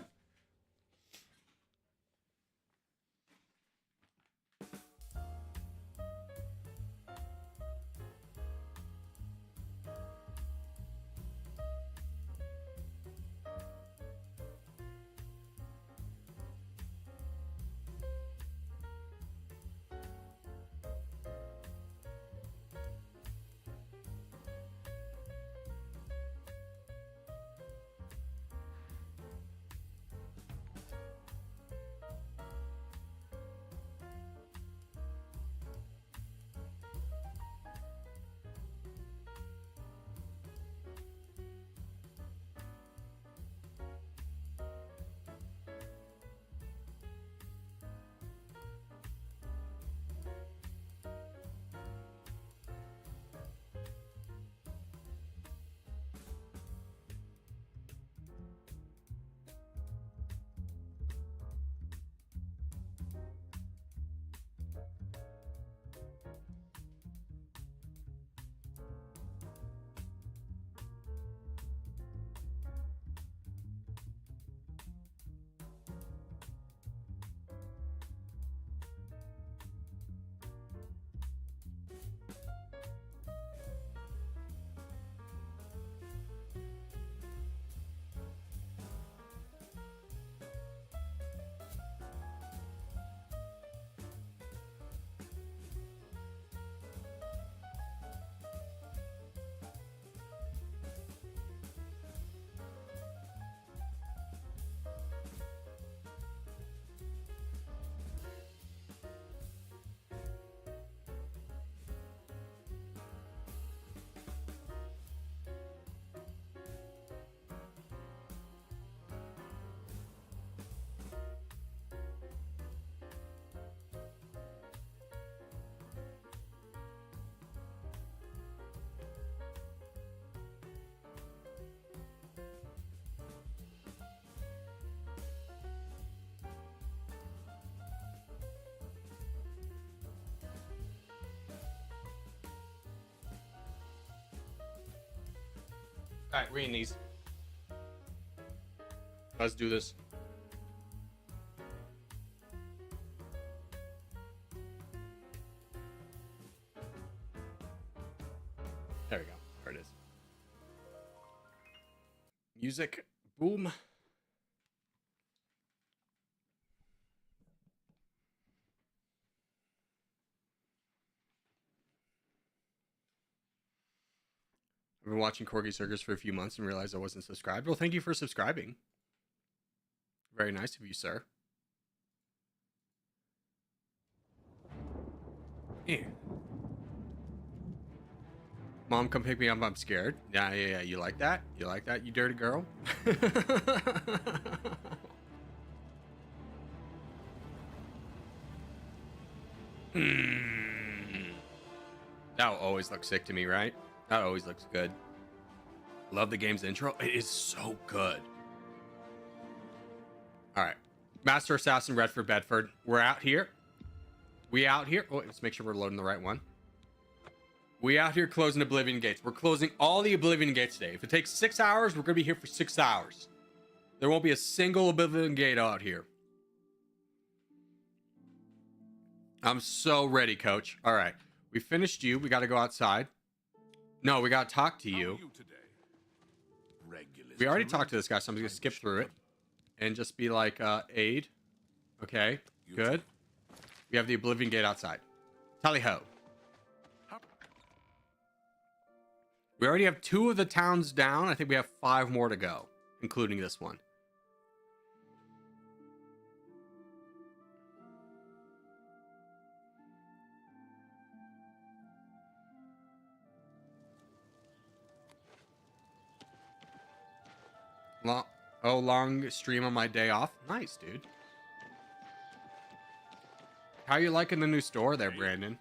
All right, reading these. Let's do this. There we go. There it is. Music. Boom. I've been watching Corgi Circus for a few months and realized I wasn't subscribed. Well, thank you for subscribing. Very nice of you, sir. Yeah. Mom, come pick me up. I'm scared. Yeah. You like that? You like that, you dirty girl? That always looks sick to me, right? That always looks good. Love the game's intro. It is so good. All right. Master Assassin, Redford, Bedford. We're out here. We out here. Oh, let's make sure we're loading the right one. We out here closing Oblivion Gates. We're closing all the Oblivion Gates today. If it takes 6 hours, we're going to be here for 6 hours. There won't be a single Oblivion Gate out here. I'm so ready, coach. All right. We finished you. We got to go outside. No, we got to talk to you. We already talked to this guy, so I'm just going to skip through it. And just be like, aid. Okay, good. We have the Oblivion Gate outside. Tally-ho. We already have 2 of the towns down. I think we have 5 more to go, including this one. Long stream on my day off. Nice, dude. How you liking the new store there, Brandon?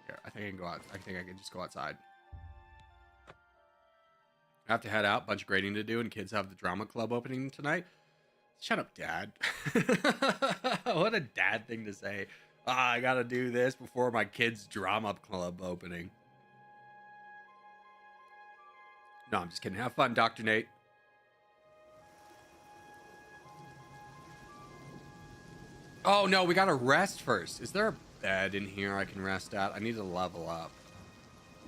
Here, I think I can go out. I think I can just go outside. I have to head out. Bunch of grading to do, and kids have the drama club opening tonight. Shut up, Dad. What a dad thing to say. I gotta do this before my kids' drama club opening. No, I'm just kidding. Have fun, Dr. Nate. Oh, no, we gotta rest first. Is there a bed in here I can rest at? I need to level up.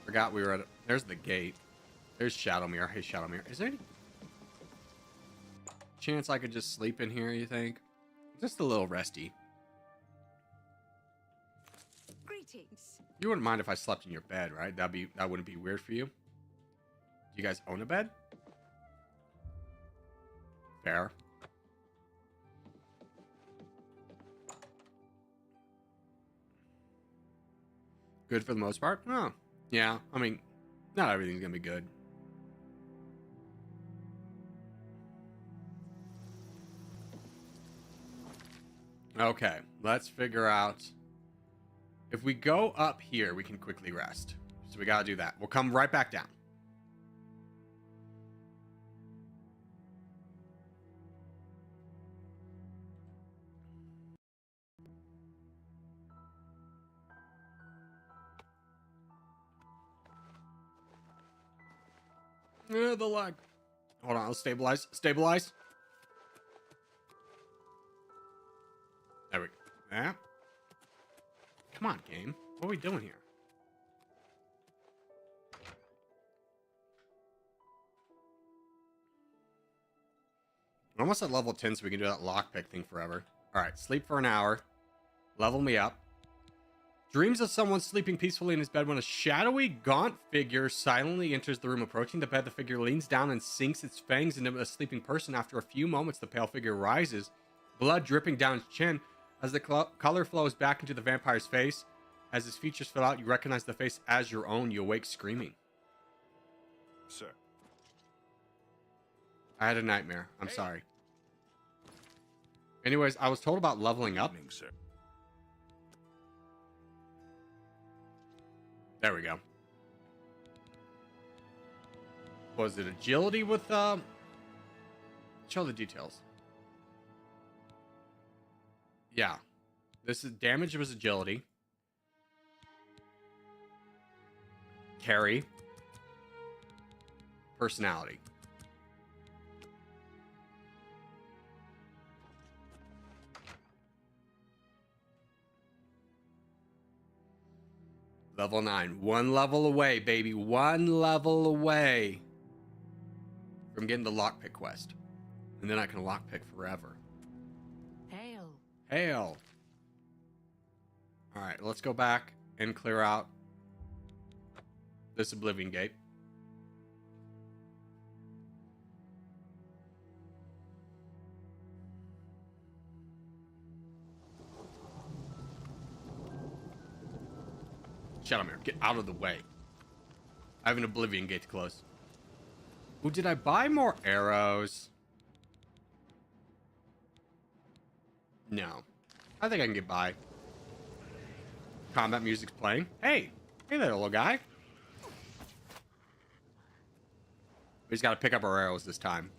Forgot we were at... There's the gate. There's Shadowmere. Hey, Shadowmere. Is there any chance I could just sleep in here, you think? Just a little resty. Greetings. You wouldn't mind if I slept in your bed, right? That wouldn't be weird for you? Do you guys own a bed? Fair. Good for the most part? Oh, yeah. I mean, not everything's gonna be good. Okay, let's figure out. If we go up here, we can quickly rest. So we gotta do that. We'll come right back down. The lag. Hold on, let's stabilize. Stabilize. There we go. Yeah. Come on, game. What are we doing here? We're almost at level 10, so we can do that lockpick thing forever. All right, sleep for an hour. Level me up. Dreams of someone sleeping peacefully in his bed when a shadowy, gaunt figure silently enters the room. Approaching the bed, the figure leans down and sinks its fangs into a sleeping person. After a few moments, the pale figure rises, blood dripping down his chin. As the color flows back into the vampire's face, as his features fill out, you recognize the face as your own. You awake screaming. Sir. I had a nightmare. I'm sorry. Anyways, I was told about leveling up. Evening, sir. There we go. Was it agility with show the details. Yeah. This is damage was agility. Carry. personality. Level 9. One level away, baby. One level away from getting the lockpick quest. And then I can lockpick forever. Hail. Hail. Alright, let's go back and clear out this Oblivion Gate. Shadowmere, get out of the way. I have an Oblivion Gate to close. Ooh, did I buy more arrows? No. I think I can get by. Combat music's playing. Hey! Hey there, little guy. We just gotta pick up our arrows this time.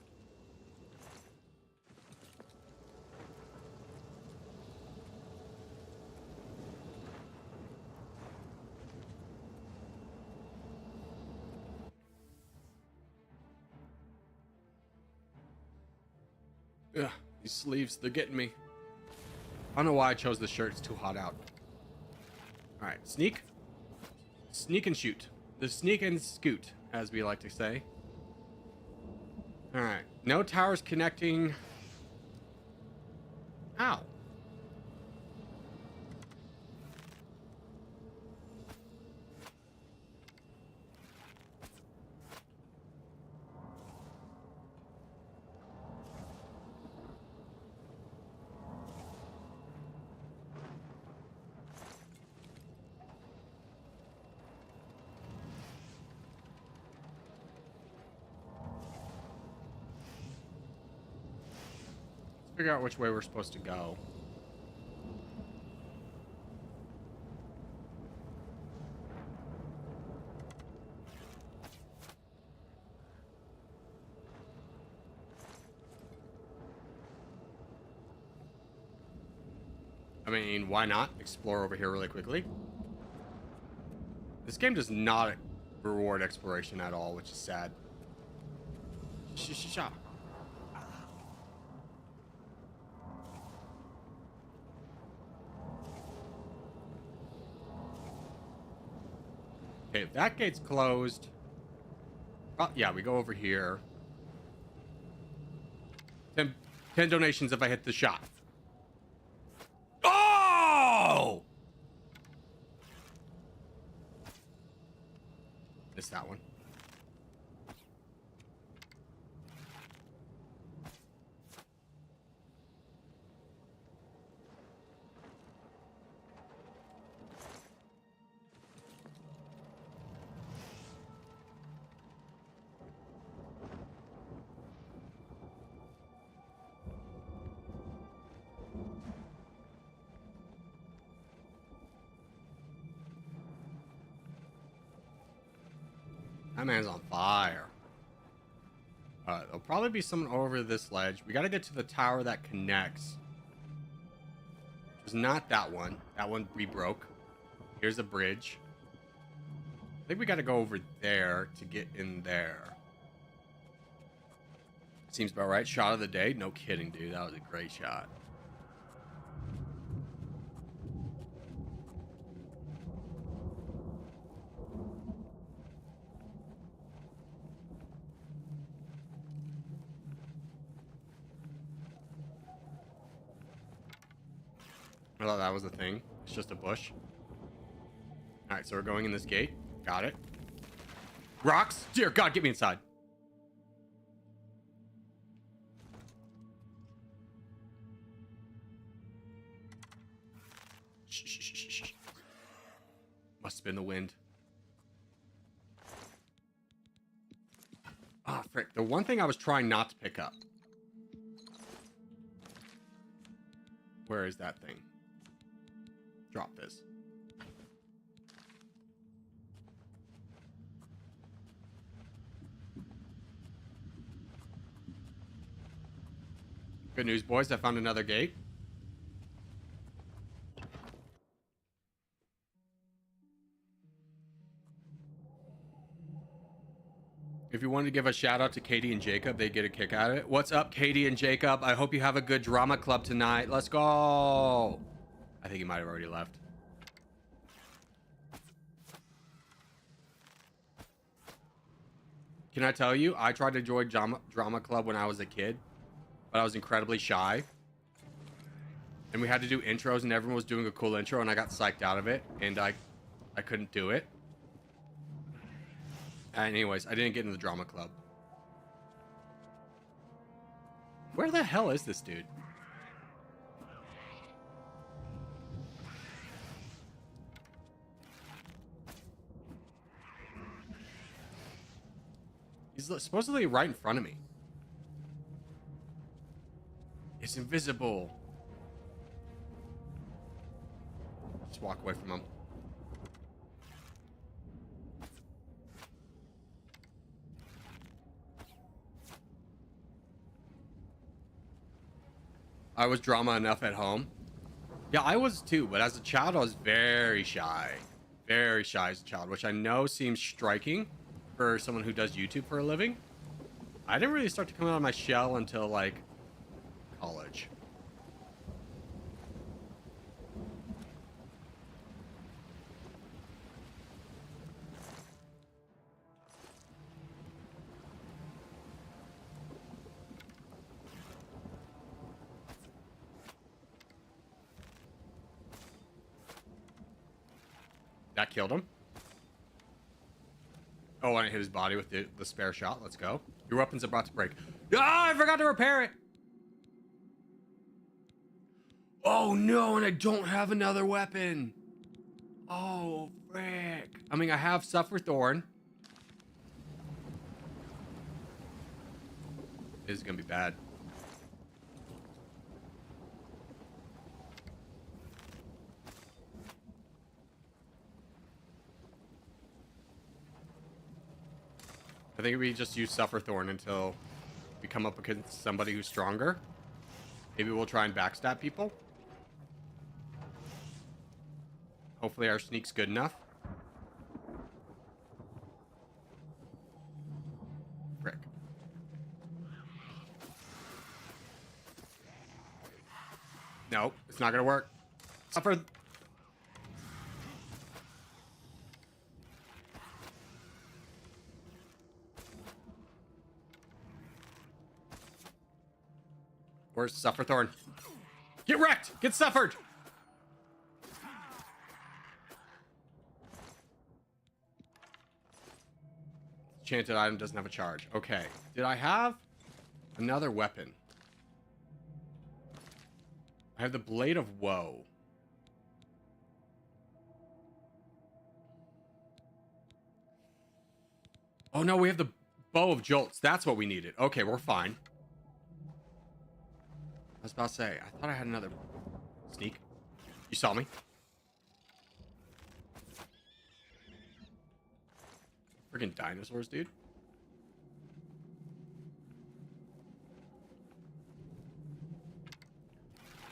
Ugh, these sleeves, they're getting me. I don't know why I chose this shirt. It's too hot out. Alright, sneak. Sneak and shoot. The sneak and scoot, as we like to say. Alright, no towers connecting. Ow. Figure out which way we're supposed to go. I mean, why not explore over here really quickly? This game does not reward exploration at all, which is sad. Shh. Okay, if that gate's closed. Oh, yeah, we go over here. 10 donations if I hit the shot. Oh! Missed that one. That man's on fire. There'll probably be someone over this ledge. We gotta get to the tower that connects. It's not that one. That one we broke. Here's a bridge. I think we gotta go over there to get in there. Seems about right. Shot of the day. No kidding, dude. That was a great shot. I thought that was the thing. It's just a bush. Alright, so we're going in this gate. Got it. Rocks! Dear God, get me inside. Shh. Must have been the wind. Ah, frick. The one thing I was trying not to pick up. Where is that thing? Drop this. Good news, boys. I found another gate. If you wanted to give a shout out to Katie and Jacob, they get a kick out of it. What's up, Katie and Jacob? I hope you have a good drama club tonight. Let's go. I think he might have already left. Can I tell you, I tried to join drama club when I was a kid, but I was incredibly shy. And we had to do intros, and everyone was doing a cool intro, and I got psyched out of it, and I couldn't do it. Anyways, I didn't get into the drama club. Where the hell is this dude? He's supposedly right in front of me. It's invisible. Just walk away from him. I was drama enough at home. Yeah, I was too, but as a child, I was very shy. Very shy as a child, which I know seems striking for someone who does YouTube for a living. I didn't really start to come out of my shell until like college. That killed him. Oh, and I hit his body with the spare shot. Let's go. Your weapon's about to break. Ah, I forgot to repair it. Oh, no, and I don't have another weapon. Oh, frick. I mean, I have Suffer Thorn. This is going to be bad. I think we just use Suffer Thorn until we come up against somebody who's stronger. Maybe we'll try and backstab people. Hopefully our sneak's good enough. Frick. No, it's not gonna work. Suffer. Where's Suffer Thorn? Get wrecked! Get suffered! Enchanted item doesn't have a charge. Okay. Did I have another weapon? I have the Blade of Woe. Oh no, we have the Bow of Jolts. That's what we needed. Okay, we're fine. I was about to say, I thought I had another sneak. You saw me. Freaking dinosaurs, dude.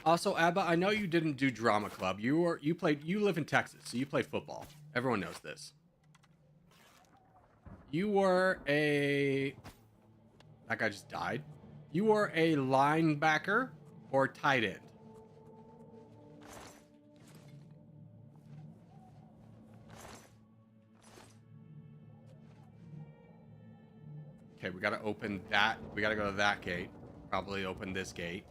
Also, Abba, I know you didn't do drama club. You live in Texas, so you play football. Everyone knows this. You were a... That guy just died. You were a linebacker or tight end? Okay, we gotta open that. We gotta go to that gate. Probably open this gate.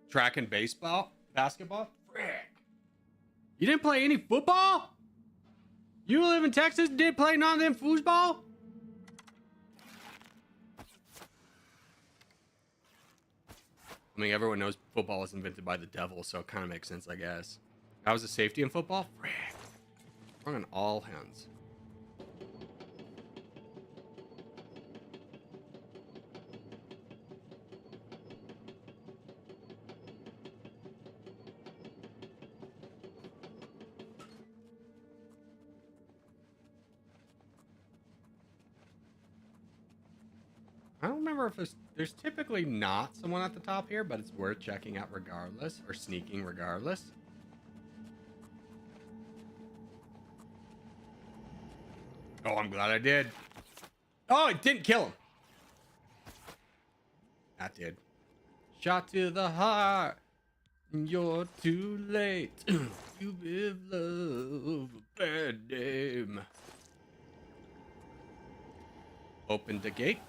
Track and basketball? Frick. You didn't play any football? You live in Texas and didn't play none of them foosball? I mean, everyone knows football was invented by the devil, so it kind of makes sense, I guess. That was a safety in football? Frick. Wrong on all hands. I don't remember if there's typically not someone at the top here, but it's worth checking out regardless, or sneaking regardless. Oh, I'm glad I did. Oh, it didn't kill him. That did. Shot to the heart. You're too late. You give love a bad name. Open the gate.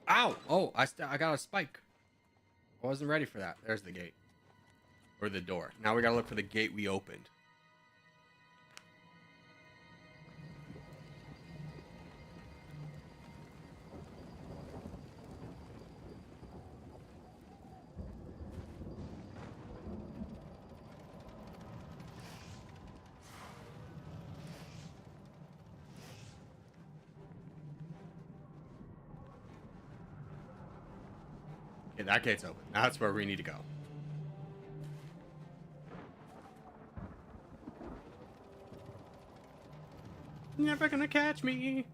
Ow! Oh, I got a spike. I wasn't ready for that. There's the gate. Or the door. Now we gotta look for the gate we opened. Okay, that gate's open. That's where we need to go. Never gonna catch me.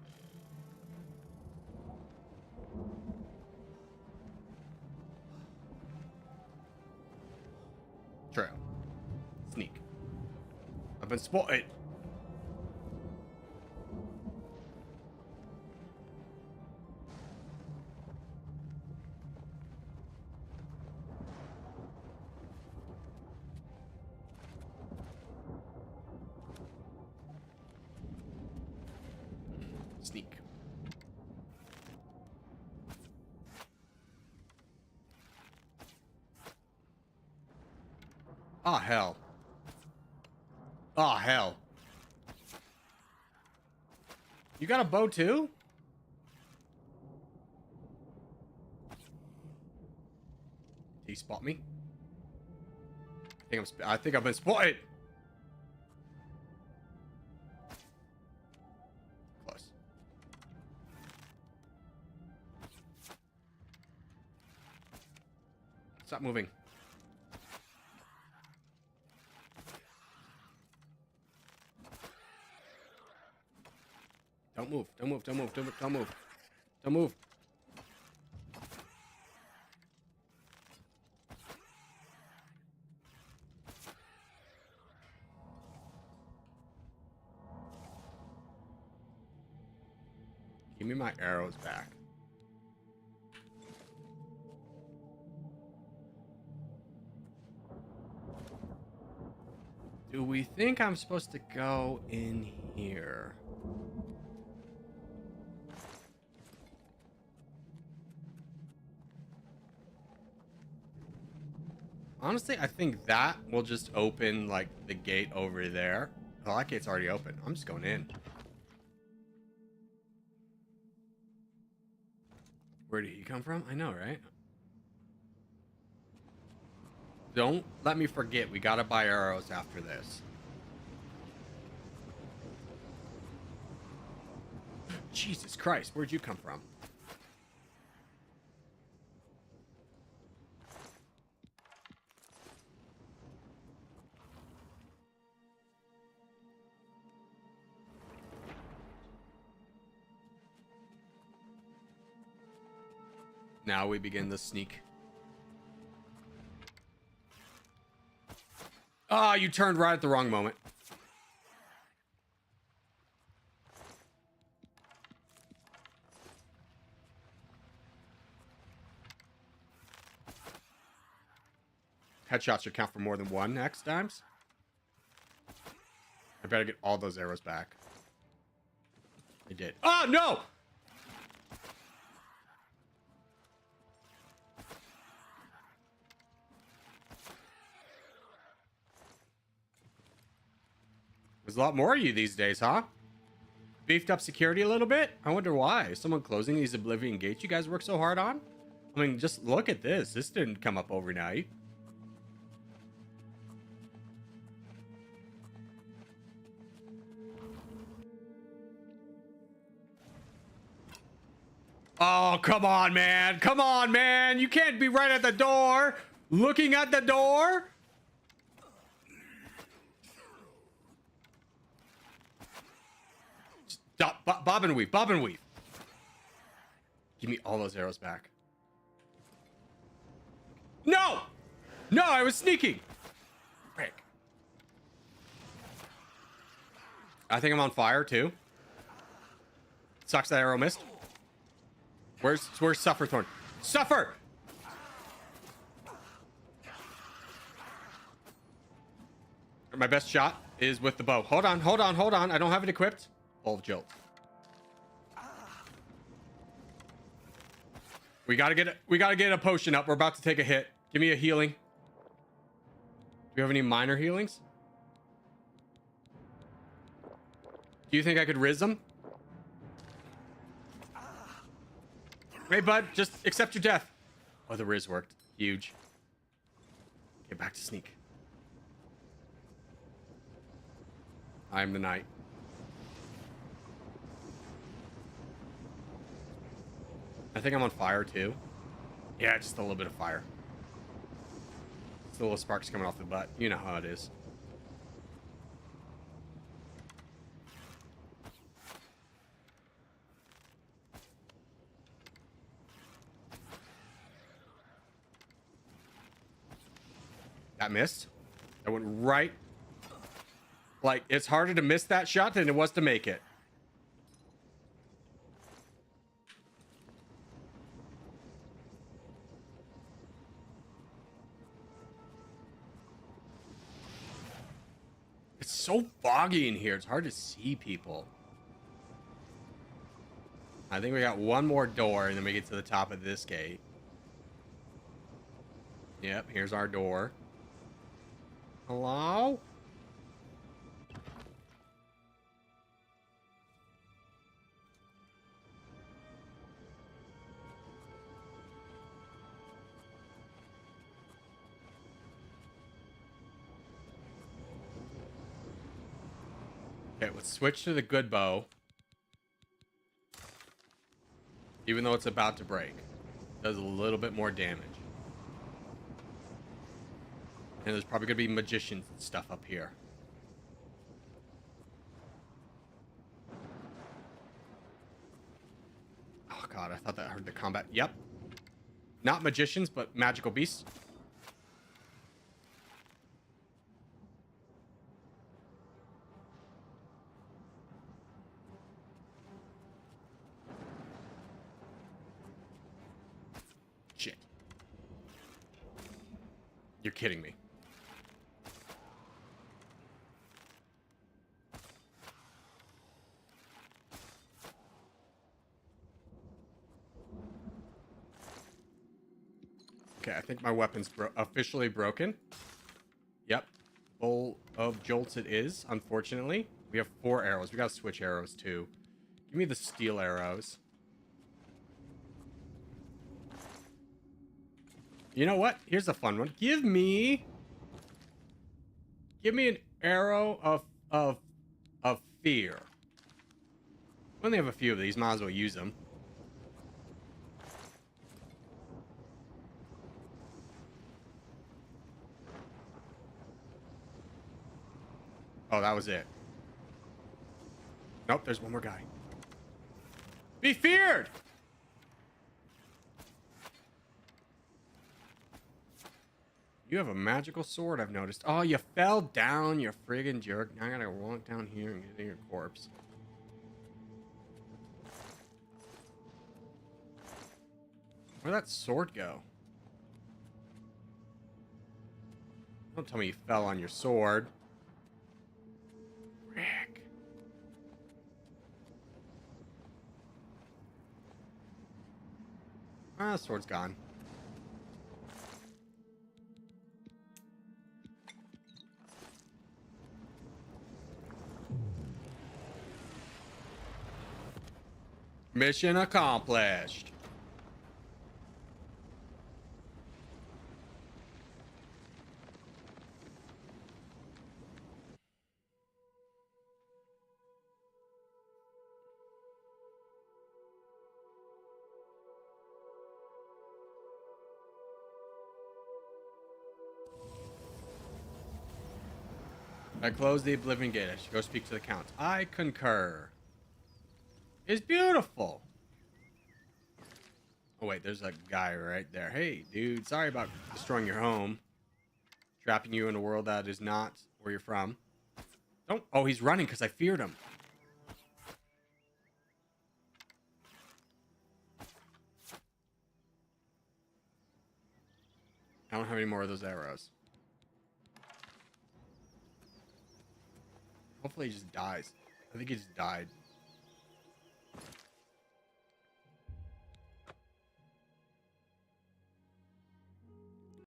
Trail. Sneak. I've been spotted. Sneak. Oh, hell. Oh, hell. You got a bow, too? Did he spot me? I think I've been spotted. Close. Stop moving. Don't move. Don't move. Don't move. Don't move. Don't move. Don't move. Give me my arrows back. Do we think I'm supposed to go in here? Honestly, I think that will just open, like, the gate over there. Oh, that gate's already open. I'm just going in. Where did he come from? I know, right? Don't let me forget. We gotta buy arrows after this. Jesus Christ, where'd you come from? Now we begin the sneak. Ah, you turned right at the wrong moment. Headshots should count for more than one next times. I better get all those arrows back. I did. Oh, no! There's a lot more of you these days, huh? Beefed up security a little bit? I wonder why. Someone closing these Oblivion gates you guys work so hard on? I mean, just look at this. This didn't come up overnight. Oh, come on, man. Come on, man. You can't be right at the door. Looking at the door. Stop. Bob and weave. Bob and weave. Give me all those arrows back. No! No, I was sneaking. Frick. I think I'm on fire, too. Sucks that arrow missed. Where's Sufferthorn? Suffer! My best shot is with the bow. Hold on. I don't have it equipped. Bowl of Jolt. We gotta get a potion up. We're about to take a hit. Give me a healing. Do you have any minor healings? Do you think I could riz them? Hey, bud, just accept your death. Oh, the riz worked. Huge. Get back to sneak. I am the knight. I think I'm on fire, too. Yeah, just a little bit of fire. Just a little sparks coming off the butt. You know how it is. That missed. That went right. Like, it's harder to miss that shot than it was to make it. It's so foggy in here. It's hard to see people. I think we got one more door and then we get to the top of this gate. Yep, here's our door. Hello? Okay, let's switch to the good bow. Even though it's about to break. It does a little bit more damage. And there's probably going to be magicians and stuff up here. Oh, God. I thought that I heard the combat. Yep. Not magicians, but magical beasts. Shit. You're kidding me. Okay, I think my weapon's officially broken. Yep. Bowl of Jolts it is, unfortunately. We have 4 arrows. We gotta switch arrows, too. Give me the steel arrows. You know what? Here's a fun one. Give me an arrow of fear. We only have a few of these. Might as well use them. Oh, that was it. Nope, there's one more guy. Be feared! You have a magical sword, I've noticed. Oh, you fell down, you friggin' jerk. Now I gotta walk down here and get to your corpse. Where'd that sword go? Don't tell me you fell on your sword. Frick. Ah, the sword's gone. Mission accomplished. I closed the Oblivion Gate. I should go speak to the Count. I concur. It's beautiful. Oh, wait. There's a guy right there. Hey, dude. Sorry about destroying your home. Trapping you in a world that is not where you're from. Don't. Oh, he's running because I feared him. I don't have any more of those arrows. Hopefully he just dies. I think he just died.